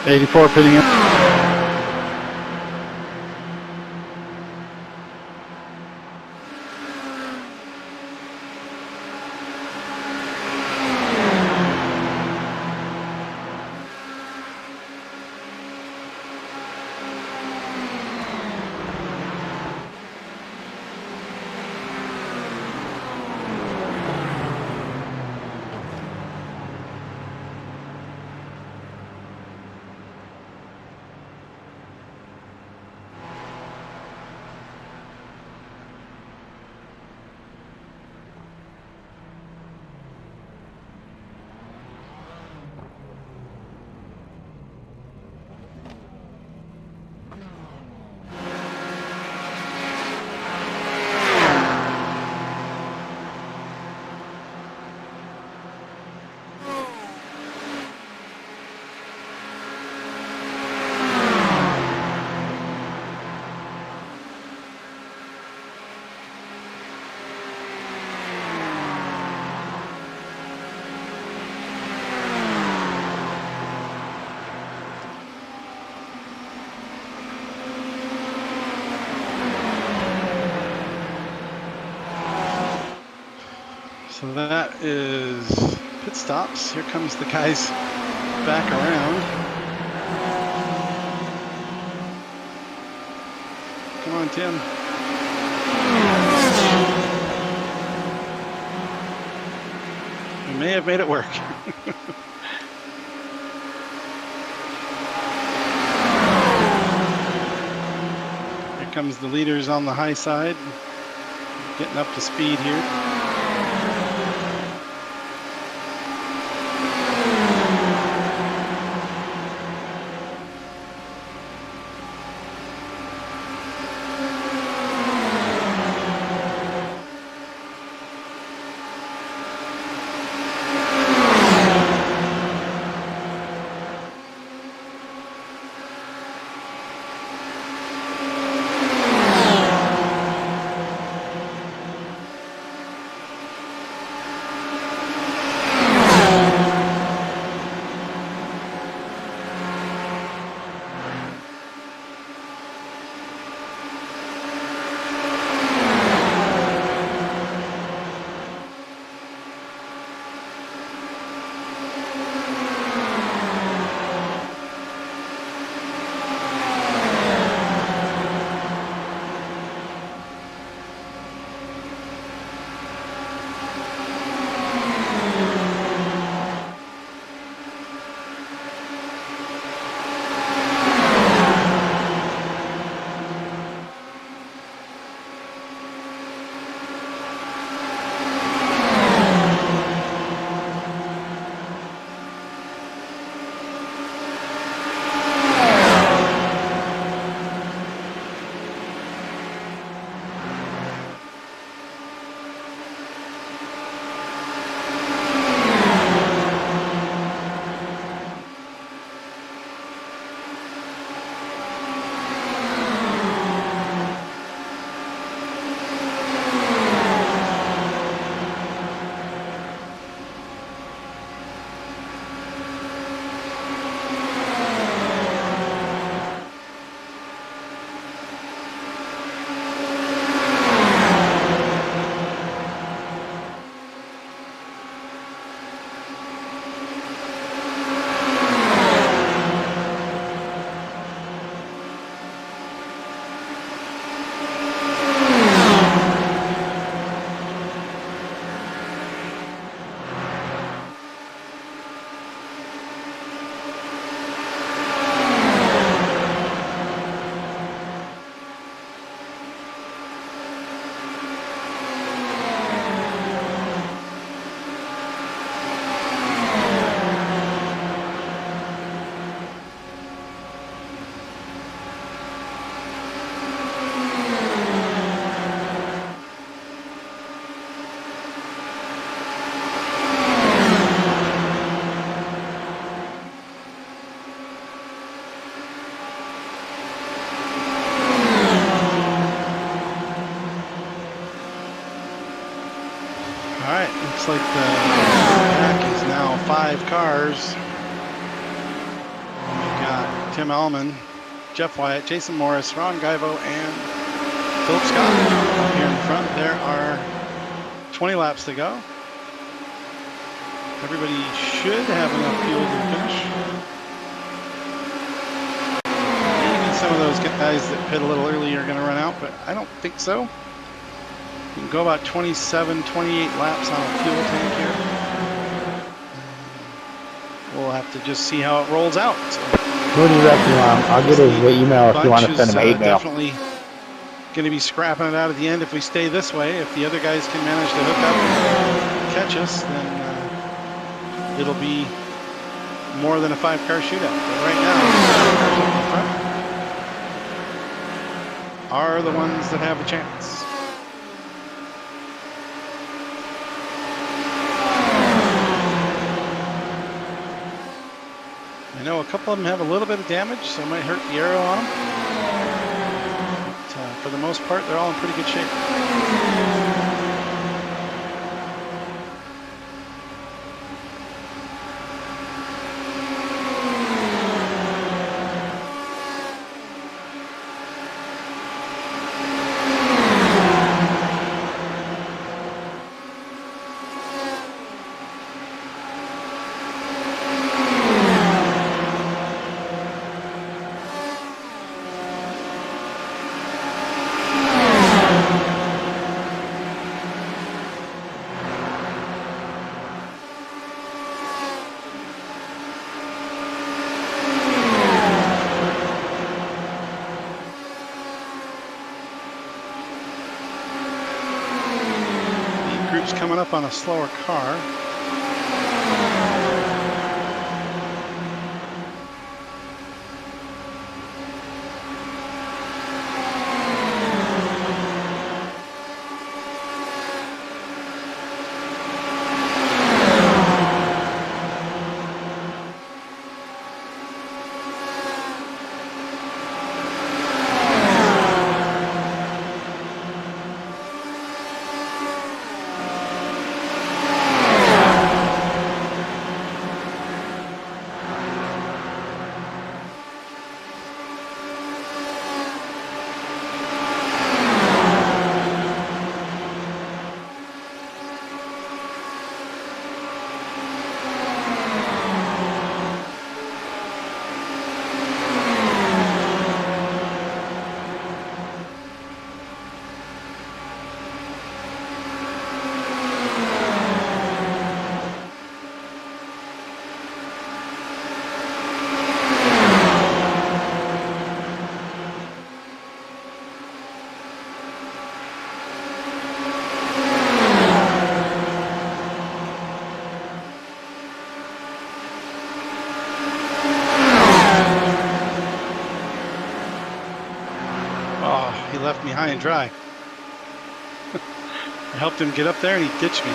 '84 pitting in. So that is pit stops. Here comes the guys back around. Come on, Tim. We may have made it work. Here comes the leaders on the high side, getting up to speed here. cars. We've got Tim Allman, Jeff Wyatt, Jason Morris, Ron Gaivo, and Philip Scott up here in front. There are 20 laps to go. Everybody should have enough fuel to finish. Maybe some of those guys that pit a little early are going to run out, but I don't think so. You can go about 27, 28 laps on a fuel tank here. We'll have to just see how it rolls out. So, What do you reckon? I'll get his email if you want to send him an email. Definitely going to be scrapping it out at the end if we stay this way. If the other guys can manage to hook up and catch us, then it'll be more than a 5-car shootout. But right now, the cars up in front are the ones that have a chance. I know a couple of them have a little bit of damage, so it might hurt the aero on them. But for the most part, they're all in pretty good shape. Coming up on a slower car. He left me high and dry. I helped him get up there and he ditched me.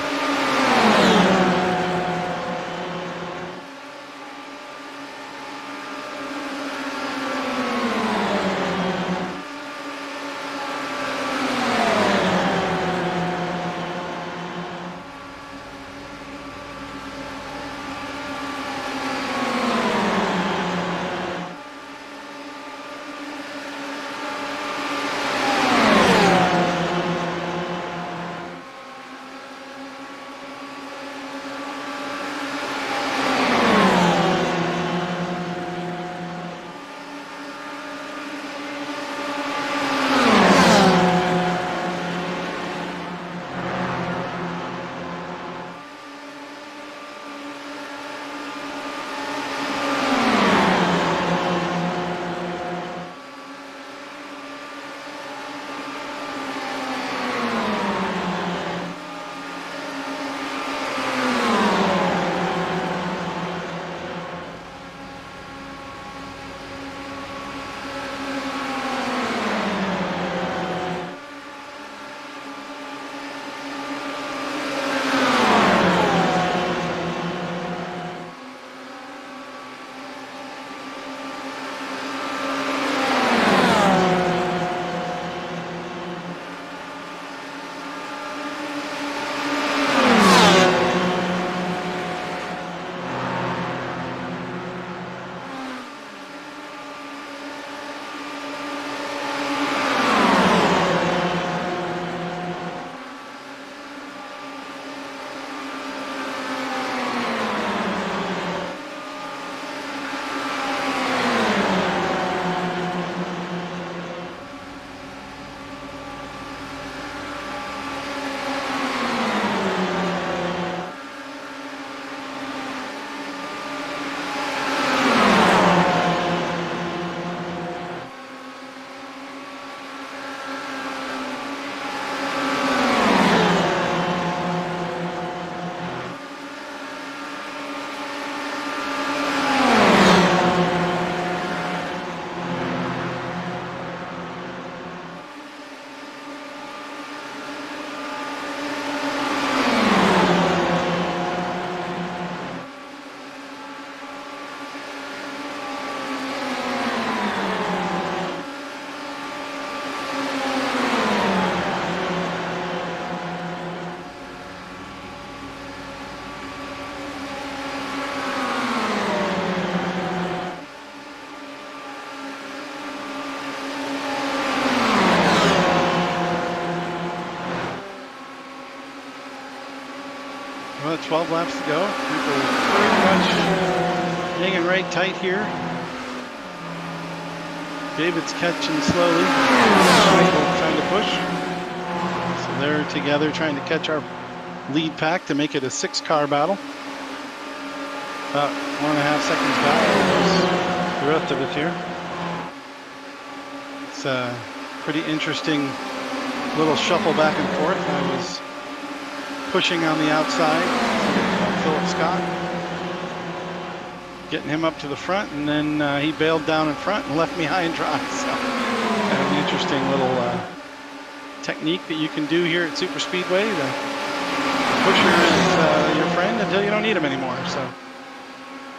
another 12 laps to go. People pretty much hanging right tight here. David's catching slowly. Michael trying to push. So they're together trying to catch our lead pack to make it a 6-car battle. About 1.5 seconds back. The rest of it here. It's a pretty interesting little shuffle back and forth. I was pushing on the outside, Philip Scott, getting him up to the front, and then he bailed down in front and left me high and dry. So kind of an interesting little technique that you can do here at Super Speedway. The pusher is your friend until you don't need him anymore. So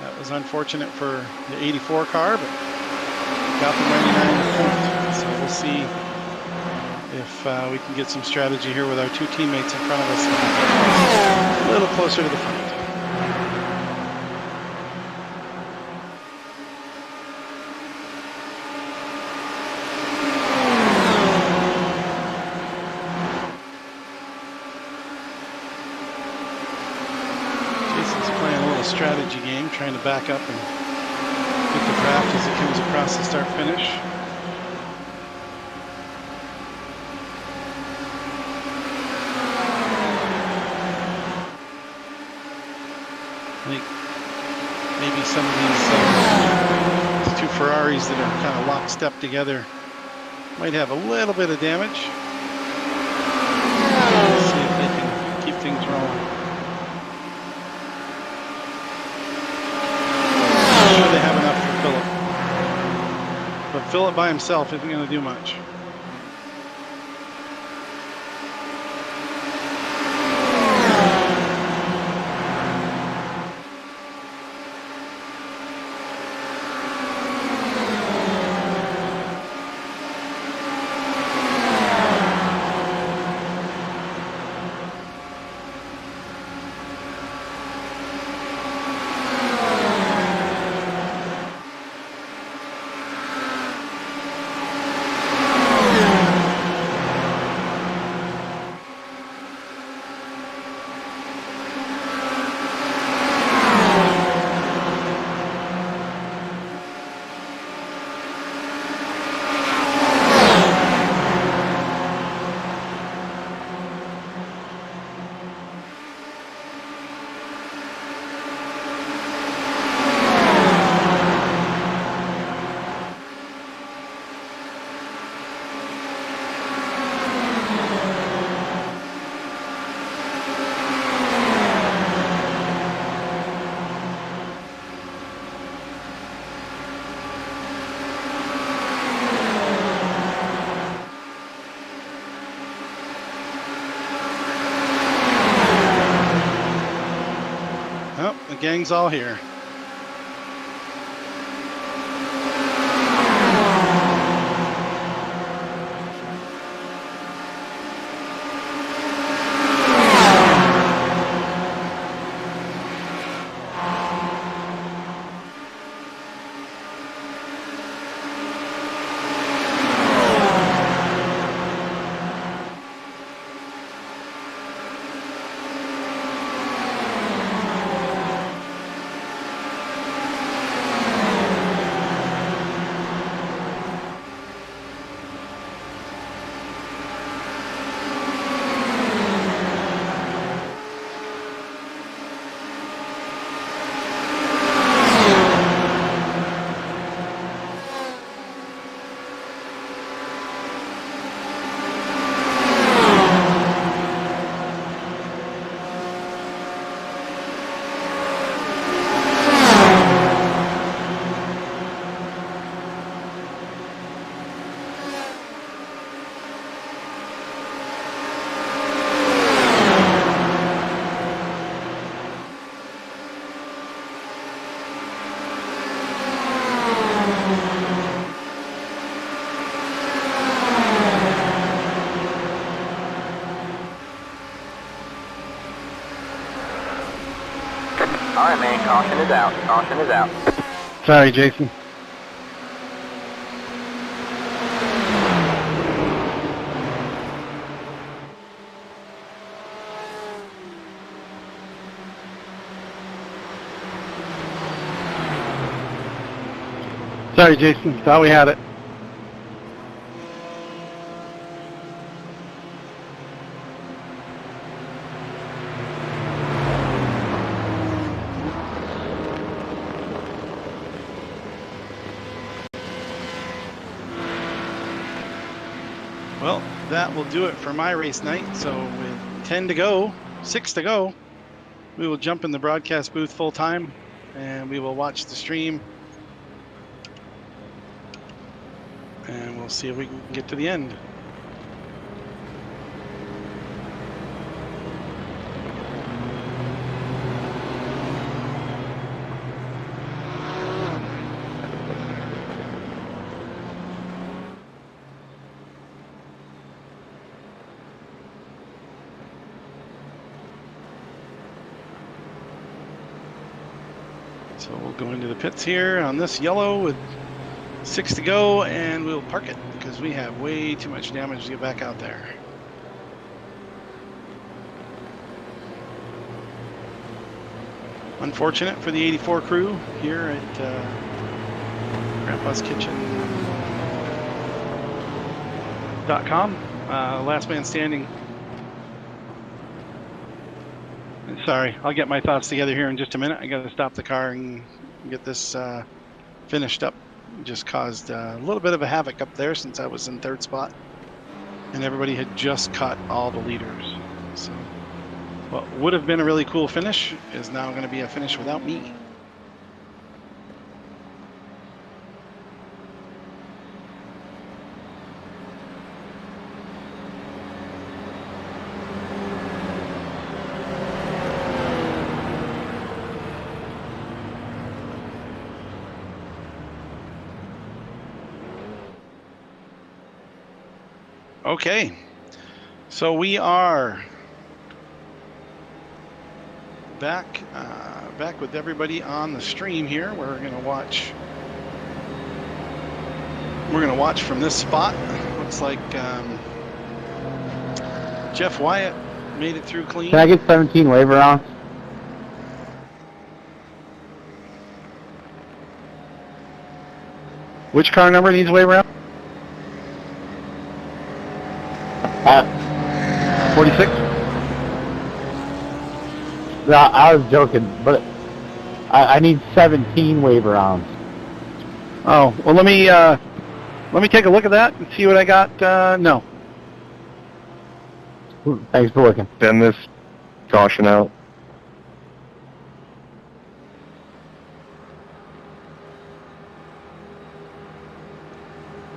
that was unfortunate for the 84 car, but got the 99 point. So we'll see if we can get some strategy here with our 2 teammates in front of us a little closer to the front. Jason's playing a little strategy game, trying to back up and get the draft as it comes across the start finish. I think maybe some of these 2 Ferraris that are kind of lockstep together might have a little bit of damage. Let's see if they can keep things rolling. I'm sure they have enough for Philip. But Philip by himself isn't going to do much. Oh, the gang's all here. Alright, man, caution is out. Caution is out. Sorry, Jason. Sorry, Jason. Thought we had it. Well, that will do it for my race night. So with 10 to go, 6 to go, we will jump in the broadcast booth full time and we will watch the stream. And we'll see if we can get to the end. So we'll go into the pits here on this yellow with 6 to go, and we'll park it because we have way too much damage to get back out there. Unfortunate for the 84 crew here at Grandpa's Kitchen.com. Last man standing. Sorry, I'll get my thoughts together here in just a minute. I got to stop the car and get this finished up. Just caused a little bit of a havoc up there since I was in third spot, and everybody had just cut all the leaders. So what would have been a really cool finish is now going to be a finish without me. Okay, so we are back with everybody on the stream here. We're gonna watch from this spot. Looks like Jeff Wyatt made it through clean. Can I get 17 wave rounds? Which car number needs wave round? 46? No, I was joking, but I need 17 wave rounds. Oh, well, let me take a look at that and see what I got. No. Thanks for looking. Send this caution out.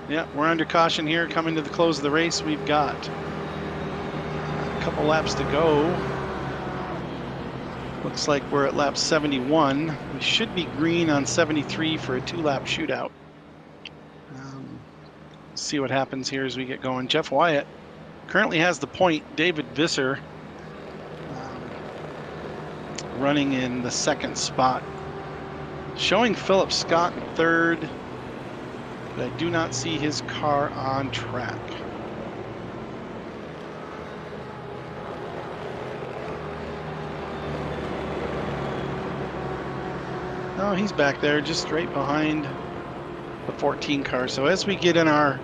Yeah, we're under caution here coming to the close of the race. We've got a couple laps to go. Looks like we're at lap 71. We should be green on 73 for a 2-lap shootout. See what happens here as we get going. Jeff Wyatt currently has the point. David Visser running in the second spot. Showing Philip Scott in third, but I do not see his car on track. No, he's back there, just right behind the 14 car. So as we get in our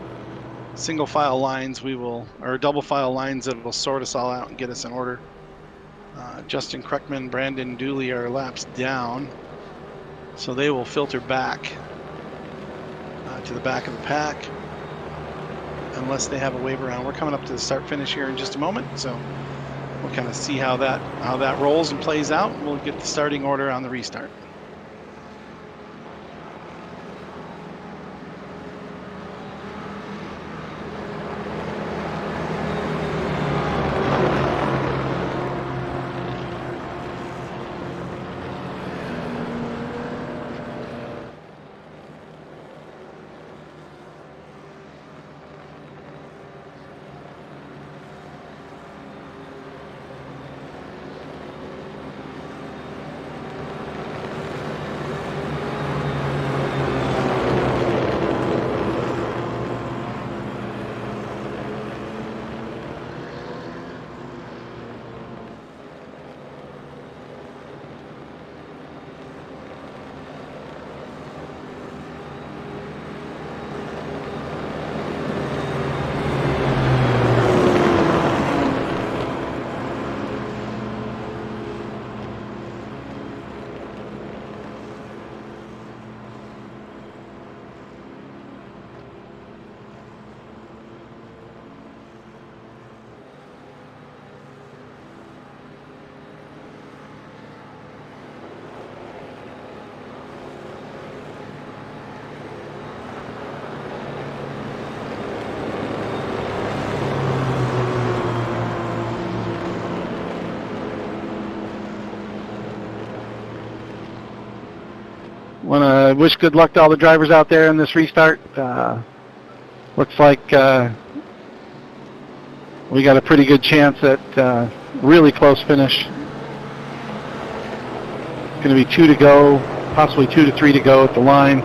single file lines, or double file lines that will sort us all out and get us in order. Justin Kreckman, Brandon Dooley are laps down, so they will filter back to the back of the pack unless they have a wave around. We're coming up to the start finish here in just a moment, so we'll kind of see how that rolls and plays out. We'll get the starting order on the restart. wish good luck to all the drivers out there in this restart. Looks like we got a pretty good chance at really close finish. It's going to be 2 to go, possibly 2 to 3 to go at the line.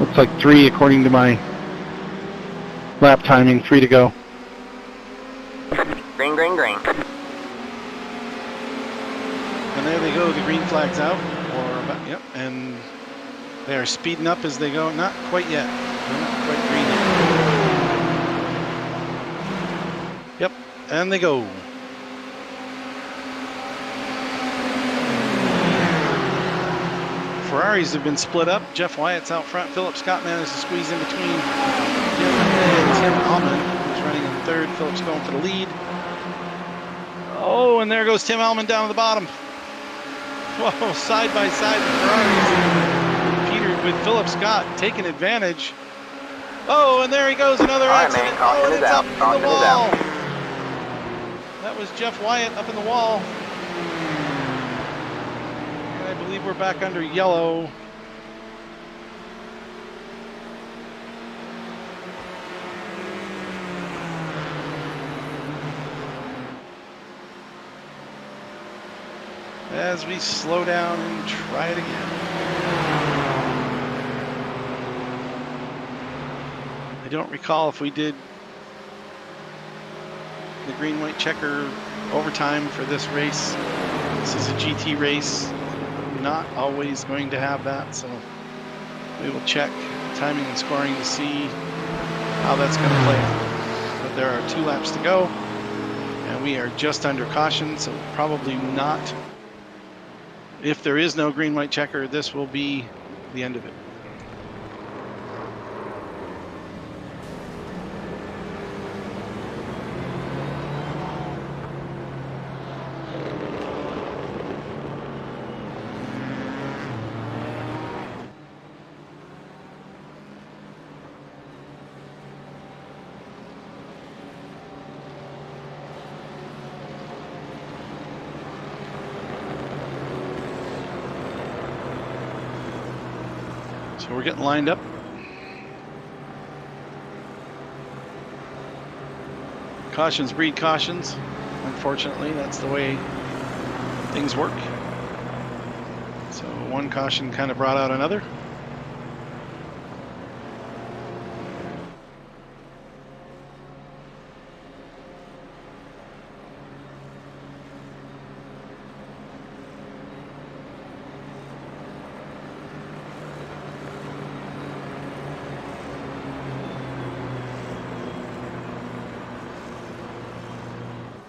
Looks like 3 according to my lap timing, 3 to go. Green, green, green. And there they go, the green flag's out. Yep, and they are speeding up as they go. Not quite yet. They're not quite green yet. Yep, and they go. Ferraris have been split up. Jeff Wyatt's out front. Philip Scott managed to squeeze in between him and Tim Allman, who's running in third. Philip's going for the lead. Oh, and there goes Tim Allman down to the bottom. Whoa, side by side the Ferraris. Peter with Philip Scott taking advantage. Oh, and there he goes, another accident. Oh, and it's up in the wall. That was Jeff Wyatt up in the wall. And I believe we're back under yellow. As we slow down and try it again. I don't recall if we did the green-white checker overtime for this race. This is a GT race. Not always going to have that, so we will check timing and scoring to see how that's going to play out. But there are 2 laps to go, and we are just under caution, so probably not. If there is no green-white checker, this will be the end of it. So we're getting lined up. Cautions breed cautions. Unfortunately, that's the way things work. So one caution kind of brought out another.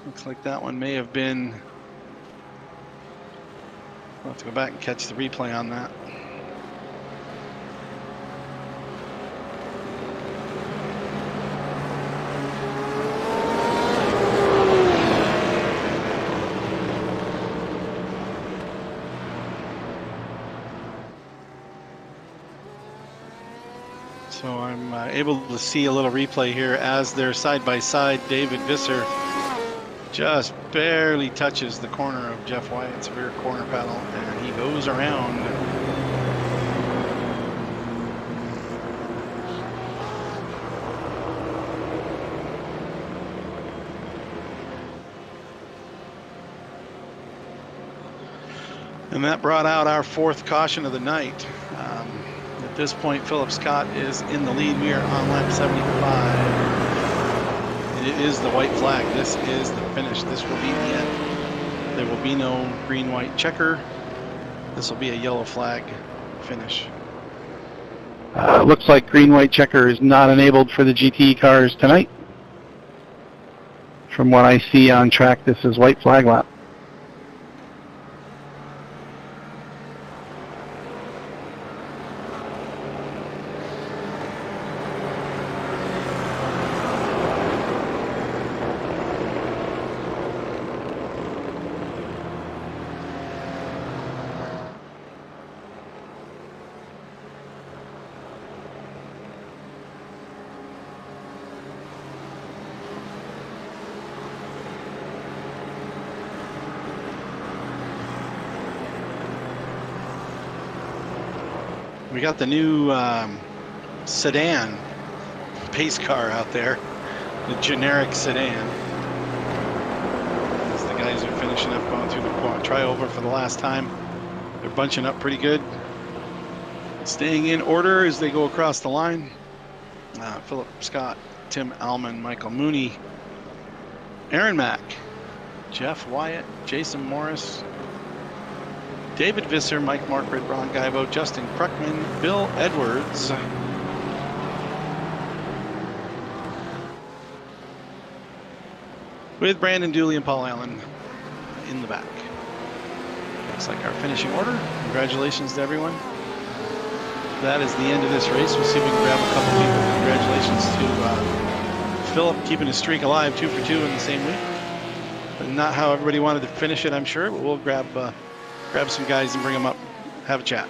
Looks like that one may have been. I'll have to go back and catch the replay on that. So I'm able to see a little replay here as they're side by side. David Visser just barely touches the corner of Jeff Wyatt's rear corner panel, and he goes around. And that brought out our 4th caution of the night. At this point, Philip Scott is in the lead. We are on lap 75. It is the white flag. This is the finish. This will be the end. There will be no green-white checker. This will be a yellow flag finish. Looks like green-white checker is not enabled for the GTE cars tonight. From what I see on track, this is white flag lap. We got the new sedan pace car out there, the generic sedan. As the guys are finishing up, going through the trioval for the last time. They're bunching up pretty good. Staying in order as they go across the line. Philip Scott, Tim Allman, Michael Mooney, Aaron Mack, Jeff Wyatt, Jason Morris, David Visser, Mike Markred, Ron Gaibo, Justin Kruckman, Bill Edwards, with Brandon Dooley and Paul Allen in the back. Looks like our finishing order. Congratulations to everyone. That is the end of this race. We'll see if we can grab a couple people. Congratulations to Philip, keeping his streak alive, 2 for 2 in the same week. But not how everybody wanted to finish it, I'm sure, but we'll grab some guys and bring them up, have a chat.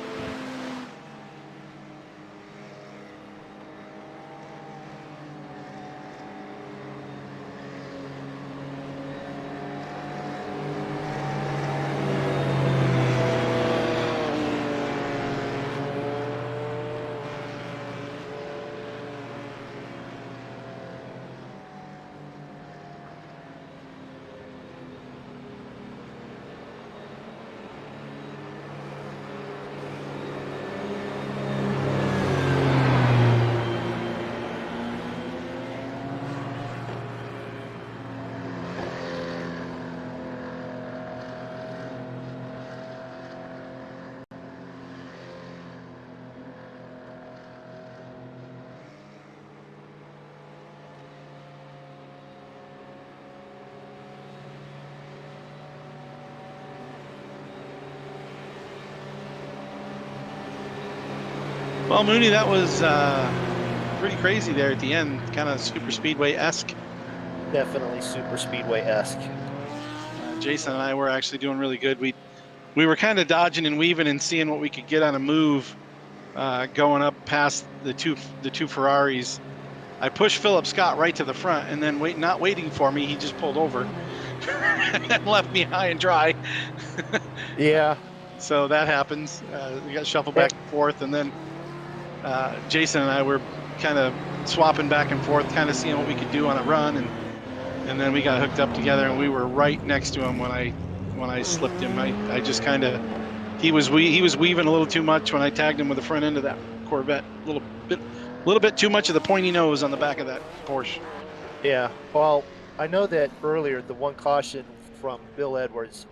Well, Mooney, that was pretty crazy there at the end, kind of super speedway-esque. Definitely super speedway-esque. Jason and I were actually doing really good. We were kind of dodging and weaving and seeing what we could get on a move, going up past the two Ferraris. I pushed Philip Scott right to the front, and then not waiting for me, he just pulled over and left me high and dry. Yeah. So that happens. We got shuffled back and forth, and then Jason and I were kind of swapping back and forth, kind of seeing what we could do on a run, and then we got hooked up together, and we were right next to him when I slipped him. I just kind of he was weaving a little too much when I tagged him with the front end of that Corvette. A little bit too much of the pointy nose on the back of that Porsche. Yeah. Well, I know that earlier the one caution from Bill Edwards,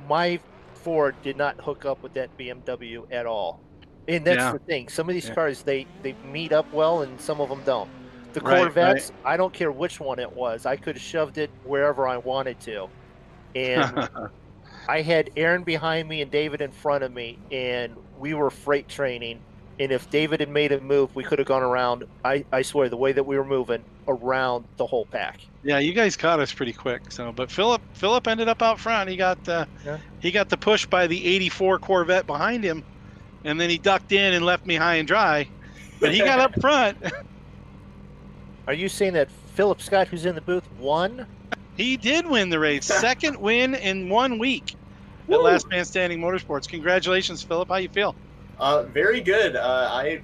my Ford did not hook up with that BMW at all. And that's the thing. Some of these cars, they meet up well, and some of them don't. The Corvettes, I don't care which one it was. I could have shoved it wherever I wanted to. And I had Aaron behind me and David in front of me, and we were freight training. And if David had made a move, we could have gone around, I swear, the way that we were moving, around the whole pack. Yeah, you guys caught us pretty quick. So, but Philip ended up out front. He got the push by the 84 Corvette behind him. And then he ducked in and left me high and dry, but he got up front. Are you saying that Philip Scott, who's in the booth, won? He did win the race. Second win in 1 week at Last Man Standing Motorsports. Congratulations, Philip. How you feel? Very good. I've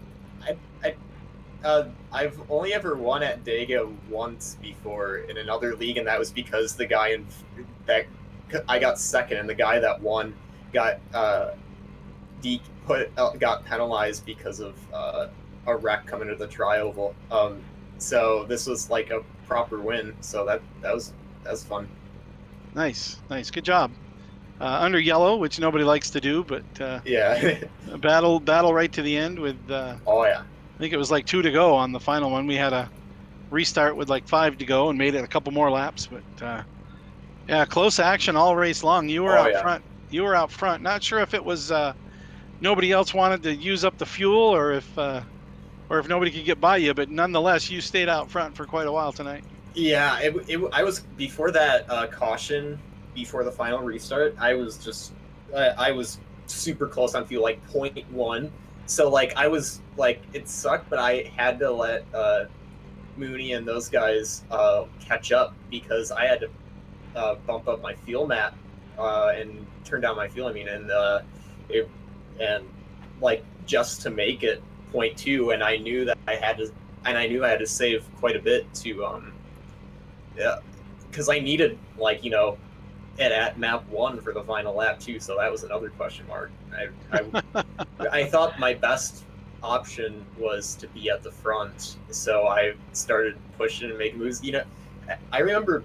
only ever won at Dega once before in another league, and that was because the guy I got second, and the guy that won got got penalized because of a wreck coming to the trioval. So this was like a proper win. So that was fun. Nice, good job. Under yellow, which nobody likes to do, but yeah, battle right to the end with. Oh yeah. I think it was like 2 to go on the final one. We had a restart with like 5 to go and made it a couple more laps, but yeah, close action all race long. You were out front. You were out front. Not sure if it was. Nobody else wanted to use up the fuel, or if nobody could get by you, but nonetheless, you stayed out front for quite a while tonight. Yeah, I was before that caution, before the final restart. I was super close on fuel, like 0.1. So like I was like, it sucked, but I had to let Mooney and those guys catch up, because I had to bump up my fuel map and turn down my fuel. And like just to make it 0.2, and I knew that I had to save quite a bit to yeah, because I needed like at map 1 for the final lap too, so that was another question mark. I thought my best option was to be at the front, so I started pushing and making moves. I remember,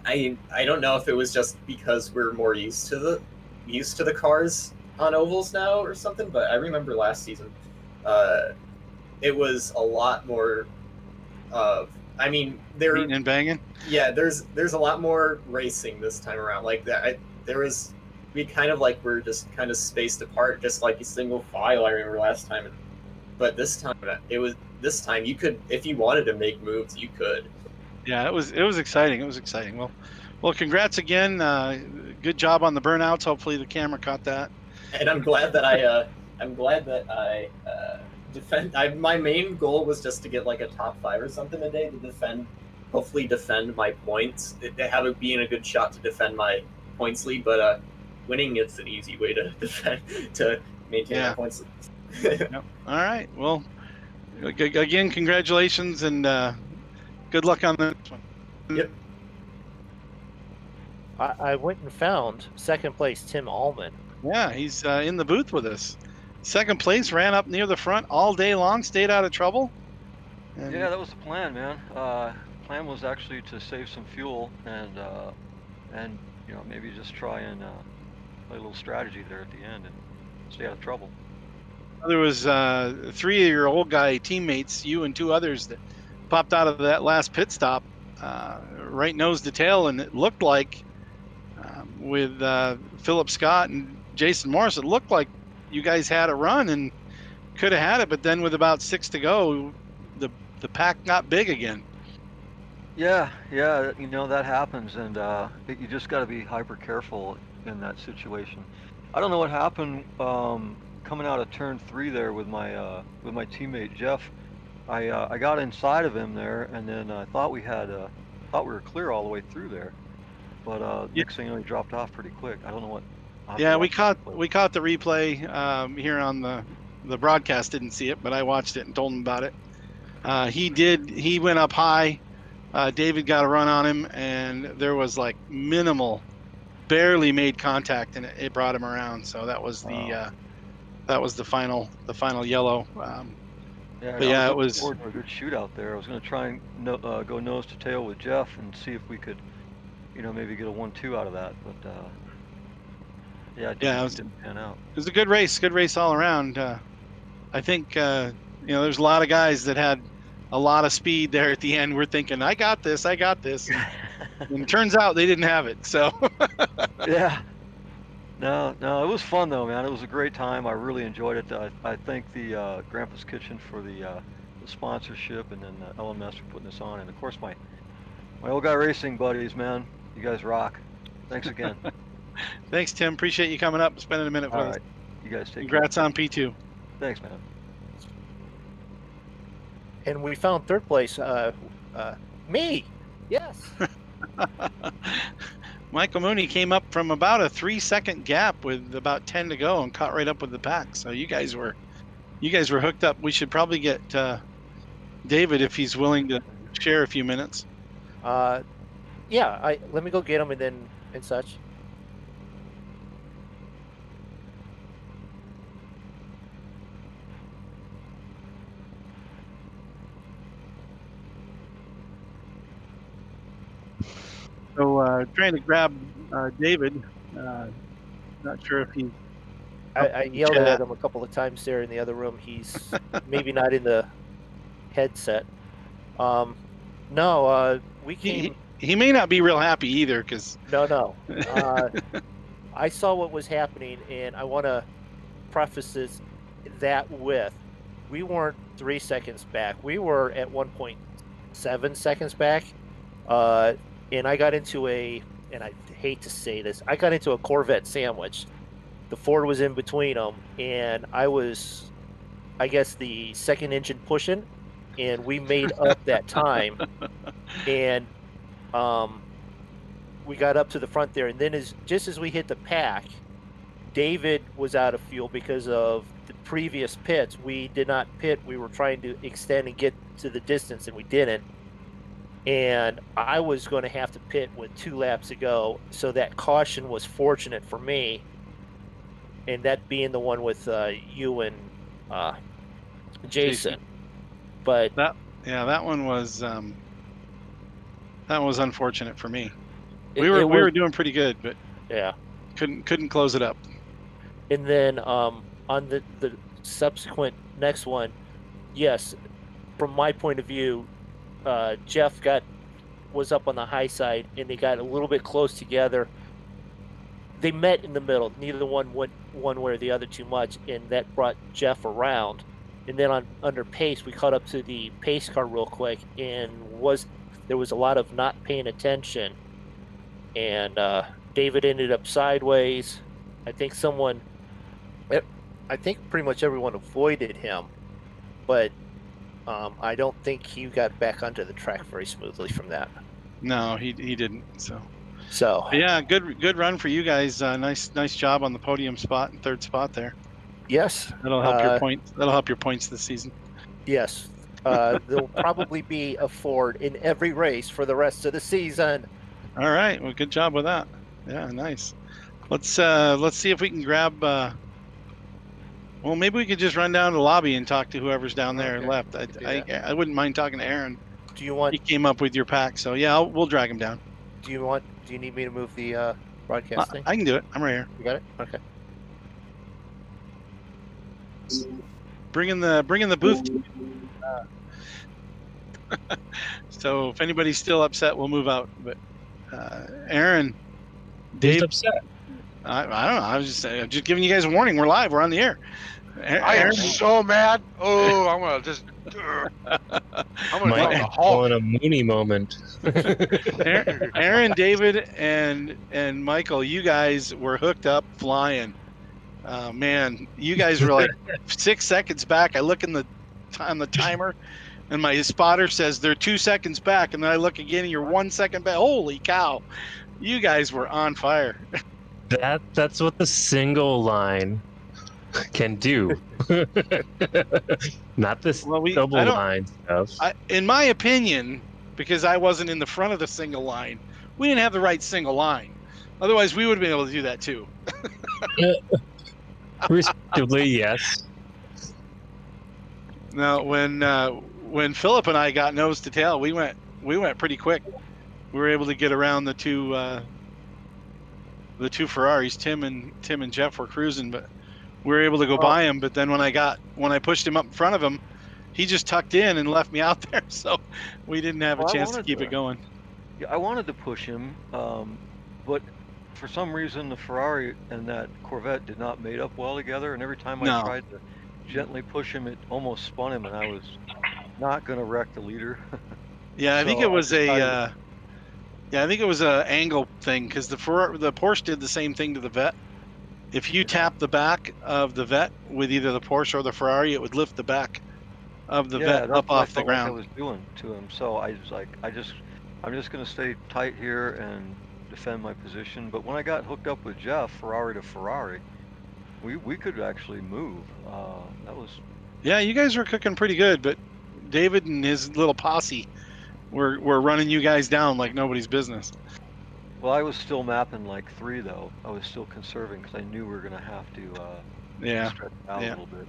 I don't know if it was just because we're more used to the cars on ovals now or something, but I remember last season, it was a lot more of. I mean, Beating and banging. yeah, there's a lot more racing this time around. Like that, we kind of like we're just kind of spaced apart, just like a single file. I remember last time, but this time you could, if you wanted to make moves, you could. Yeah, it was exciting. It was exciting. Well, congrats again. Good job on the burnouts. Hopefully the camera caught that. And I'm glad that I defend. My main goal was just to get like a top 5 or something a day to hopefully defend my points. To have it being a good shot to defend my points lead, but winning is an easy way to maintain my points lead. Yep. All right. Well, again, congratulations and good luck on the next one. Yep. I went and found second place Tim Allman. Yeah, he's in the booth with us. Second place, ran up near the front all day long, stayed out of trouble. And yeah, that was the plan, man. Plan was actually to save some fuel and maybe just try and play a little strategy there at the end and stay out of trouble. There was 3 of your old guy teammates, you and 2 others, that popped out of that last pit stop right nose to tail, and it looked like with Philip Scott and Jason Morris, it looked like you guys had a run and could have had it, but then with about 6 to go, the pack got big again. Yeah, that happens, and you just got to be hyper careful in that situation. I don't know what happened coming out of turn 3 there with my teammate Jeff. I got inside of him there, and then I thought we were clear all the way through there, but next thing you know, he dropped off pretty quick. I don't know what. Yeah, we caught the replay here on the broadcast. Didn't see it, but I watched it and told him about it. He went up high. David got a run on him, and there was like minimal, barely made contact, and it brought him around. So that was the final yellow. It was a good shootout there. I was going to try and go nose to tail with Jeff and see if we could, maybe get a 1-2 out of that. But it didn't pan out. It was a good race all around. I think there's a lot of guys that had a lot of speed there at the end. We're thinking, I got this, and it turns out they didn't have it. So yeah. No, it was fun though, man. It was a great time. I really enjoyed it. I thank the Grandpa's Kitchen for the sponsorship, and then LMS for putting this on, and of course my old guy racing buddies, man. You guys rock. Thanks again. Thanks, Tim. Appreciate you coming up and spending a minute with us. You guys take Congrats care. on P2. Thanks, man. And we found third place. Me. Yes. Michael Mooney came up from about a 3-second gap with about 10 to go and caught right up with the pack. So you guys were hooked up. We should probably get David if he's willing to share a few minutes. Let me go get him and such. So trying to grab David. Not sure if he. I yelled at him a couple of times there in the other room. He's maybe not in the headset. We came. He may not be real happy either, because. No. I saw what was happening, and I want to preface that with, we weren't 3 seconds back. We were at 1.7 seconds back. And I got into and I hate to say this, I got into a Corvette sandwich. The Ford was in between them, and I was, I guess, the second engine pushing, and we made up that time. And we got up to the front there, and then just as we hit the pack, David was out of fuel because of previous pits, we did not pit. We were trying to extend and get to the distance, and we didn't. And I was going to have to pit with 2 laps to go, so that caution was fortunate for me. And that being the one with you and Jason. But that one was unfortunate for me. We were doing pretty good, but yeah, couldn't close it up. And then on the subsequent next one, yes, from my point of view, Jeff was up on the high side, and they got a little bit close together. They met in the middle. Neither one went one way or the other too much, and that brought Jeff around. And then under pace, we caught up to the pace car real quick, and there was a lot of not paying attention. And David ended up sideways. I think pretty much everyone avoided him, but I don't think he got back onto the track very smoothly from that. No, he didn't. So yeah, good run for you guys. Nice job on the podium spot and 3rd spot there. Yes, that'll help your points. That'll help your points this season. Yes, there'll probably be a Ford in every race for the rest of the season. All right, well, good job with that. Yeah, nice. Let's see if we can grab. Well, maybe we could just run down to the lobby and talk to whoever's down there left. I wouldn't mind talking to Aaron. Do you want? He came up with your pack, so yeah, we'll drag him down. Do you need me to move the broadcast thing? I can do it. I'm right here. You got it? Okay. Bring in the booth. So if anybody's still upset, we'll move out. But Aaron, Dave, upset. I don't know. I was just giving you guys a warning. We're live. We're on the air. I am so mad. Oh, I'm gonna just. I'm gonna go the Hulk. On a Mooney moment. Aaron, David, and Michael, you guys were hooked up flying. Man, you guys were like 6 seconds back. I look on the timer, and my spotter says they're 2 seconds back, and then I look again, and you're 1 second back. Holy cow! You guys were on fire. That's what the single line can do. Not this double line stuff. In my opinion, because I wasn't in the front of the single line, we didn't have the right single line. Otherwise, we would have been able to do that too. Respectively, yes. Now, when Philip and I got nose to tail, we went pretty quick. We were able to get around the two Ferraris. Tim and Jeff were cruising, but we were able to go by him. But then when I pushed him up in front of him, he just tucked in and left me out there. So we didn't have a chance to keep it going. Yeah, I wanted to push him, but for some reason the Ferrari and that Corvette did not mate up well together. And every time I tried to gently push him, it almost spun him, and I was not going to wreck the leader. Yeah, I think it was a angle thing, because the Porsche did the same thing to the Vette. If you tap the back of the Vette with either the Porsche or the Ferrari, it would lift the back of the Vette up off the ground. I was doing to him, so I was like, I'm just going to stay tight here and defend my position. But when I got hooked up with Jeff, Ferrari to Ferrari, we could actually move. That was. Yeah, you guys were cooking pretty good, but David and his little posse were running you guys down like nobody's business. Well, I was still mapping like 3 though. I was still conserving because I knew we were going to have to stretch out a little bit.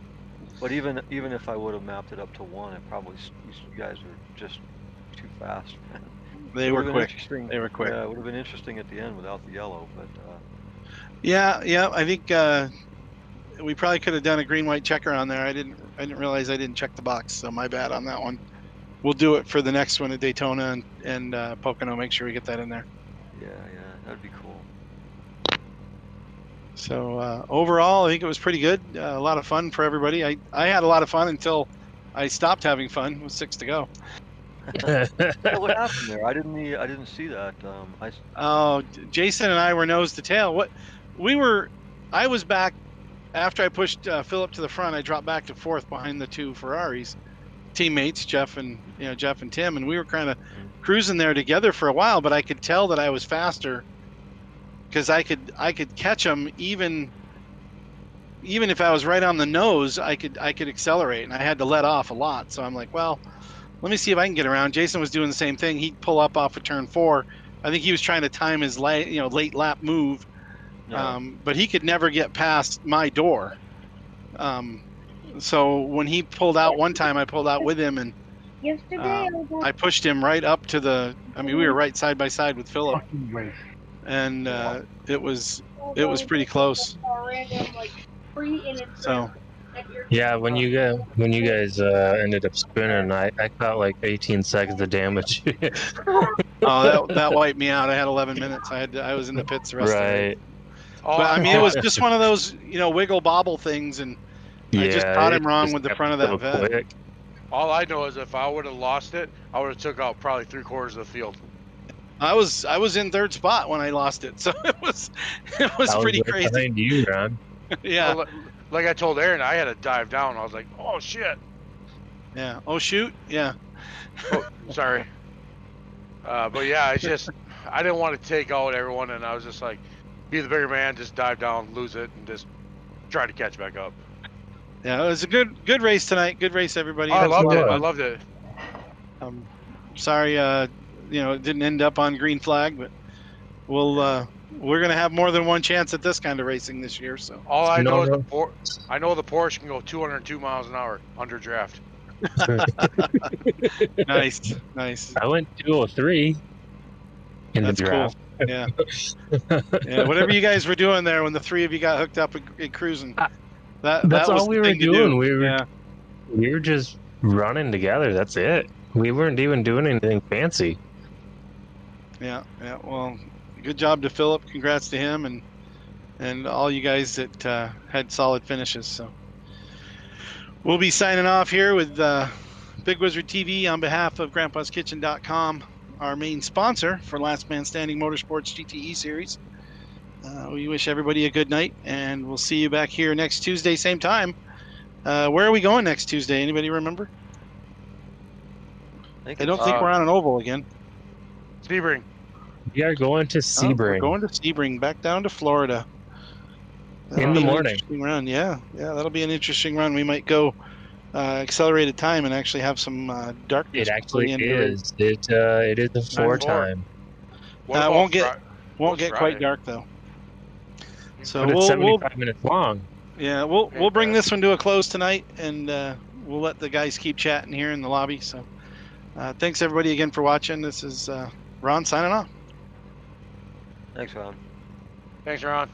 But even if I would have mapped it up to 1, it probably you guys were just too fast. They were quick. They were quick. Yeah, it would have been interesting at the end without the yellow, but. Yeah. I think we probably could have done a green-white checker on there. I didn't realize I didn't check the box, so my bad on that one. We'll do it for the next one at Daytona and Pocono. Make sure we get that in there. Yeah, that'd be cool. So overall, I think it was pretty good. A lot of fun for everybody. I had a lot of fun until I stopped having fun with 6 to go. What happened there? I didn't see that. Jason and I were nose to tail. I was back after I pushed Philip to the front. I dropped back to 4th behind the 2 Ferraris, teammates Jeff and Tim, and we were kind of cruising there together for a while. But I could tell that I was faster because I could catch them even even if I was right on the nose, I could accelerate, and I had to let off a lot. So I'm like, well, let me see if I can get around. Jason was doing the same thing. He'd pull up off of turn 4. I think he was trying to time his late lap move, Yeah. but he could never get past my door. So when he pulled out one time, I pulled out with him, and I pushed him right up to the. I mean, we were right side by side with Philip, and it was pretty close. So Yeah, when you guys ended up spinning, I caught like 18 seconds of damage. oh, that wiped me out. I had 11 minutes. I was in the pits the rest of the race. Right. But I mean, it was just one of those wiggle bobble things, and I just Yeah, caught it him wrong just with the happened front of that so vet. quick. All I know is if I would have lost it, I would have took out probably 3/4 of the field. I was in third spot when I lost it, so it was I was pretty right crazy. behind you, Ron. Yeah. Well, like I told Aaron, I had to dive down. I was like, oh shit. Yeah. Oh shoot. Yeah. Oh, sorry. But yeah, it's just I didn't want to take out everyone, and I was just like, be the bigger man, just dive down, lose it, and just try to catch back up. Yeah, it was a good race tonight. Good race, everybody. Oh, I That's loved it. fun. I loved it. Sorry, it didn't end up on green flag, but we're gonna have more than one chance at this kind of racing this year. So All I know is No. I know the Porsche can go 202 miles an hour under draft. nice. I went 203 in That's the draft. cool. Yeah. Yeah. Whatever you guys were doing there when the three of you got hooked up and cruising, that That's was all we the were thing to doing. do. We were just running together. That's it. We weren't even doing anything fancy. Yeah. Well, good job to Philip. Congrats to him and all you guys that had solid finishes. So we'll be signing off here with Big Wizard TV on behalf of Grandpa'sKitchen.com, our main sponsor for Last Man Standing Motorsports GTE Series. We wish everybody a good night, and we'll see you back here next Tuesday, same time. Where are we going next Tuesday? Anybody remember? I don't think we're on an oval again. Sebring. We are going to Sebring. We're going to Sebring, back down to Florida. In the morning. Interesting run. Yeah, that'll be an interesting run. We might go accelerated time and actually have some darkness. It actually is. It is a 4 time. It won't get quite dark though. So but it's 75 minutes long. Yeah, we'll bring this one to a close tonight, and we'll let the guys keep chatting here in the lobby. So thanks everybody again for watching. This is Ron signing off. Thanks, Ron. Thanks, Ron.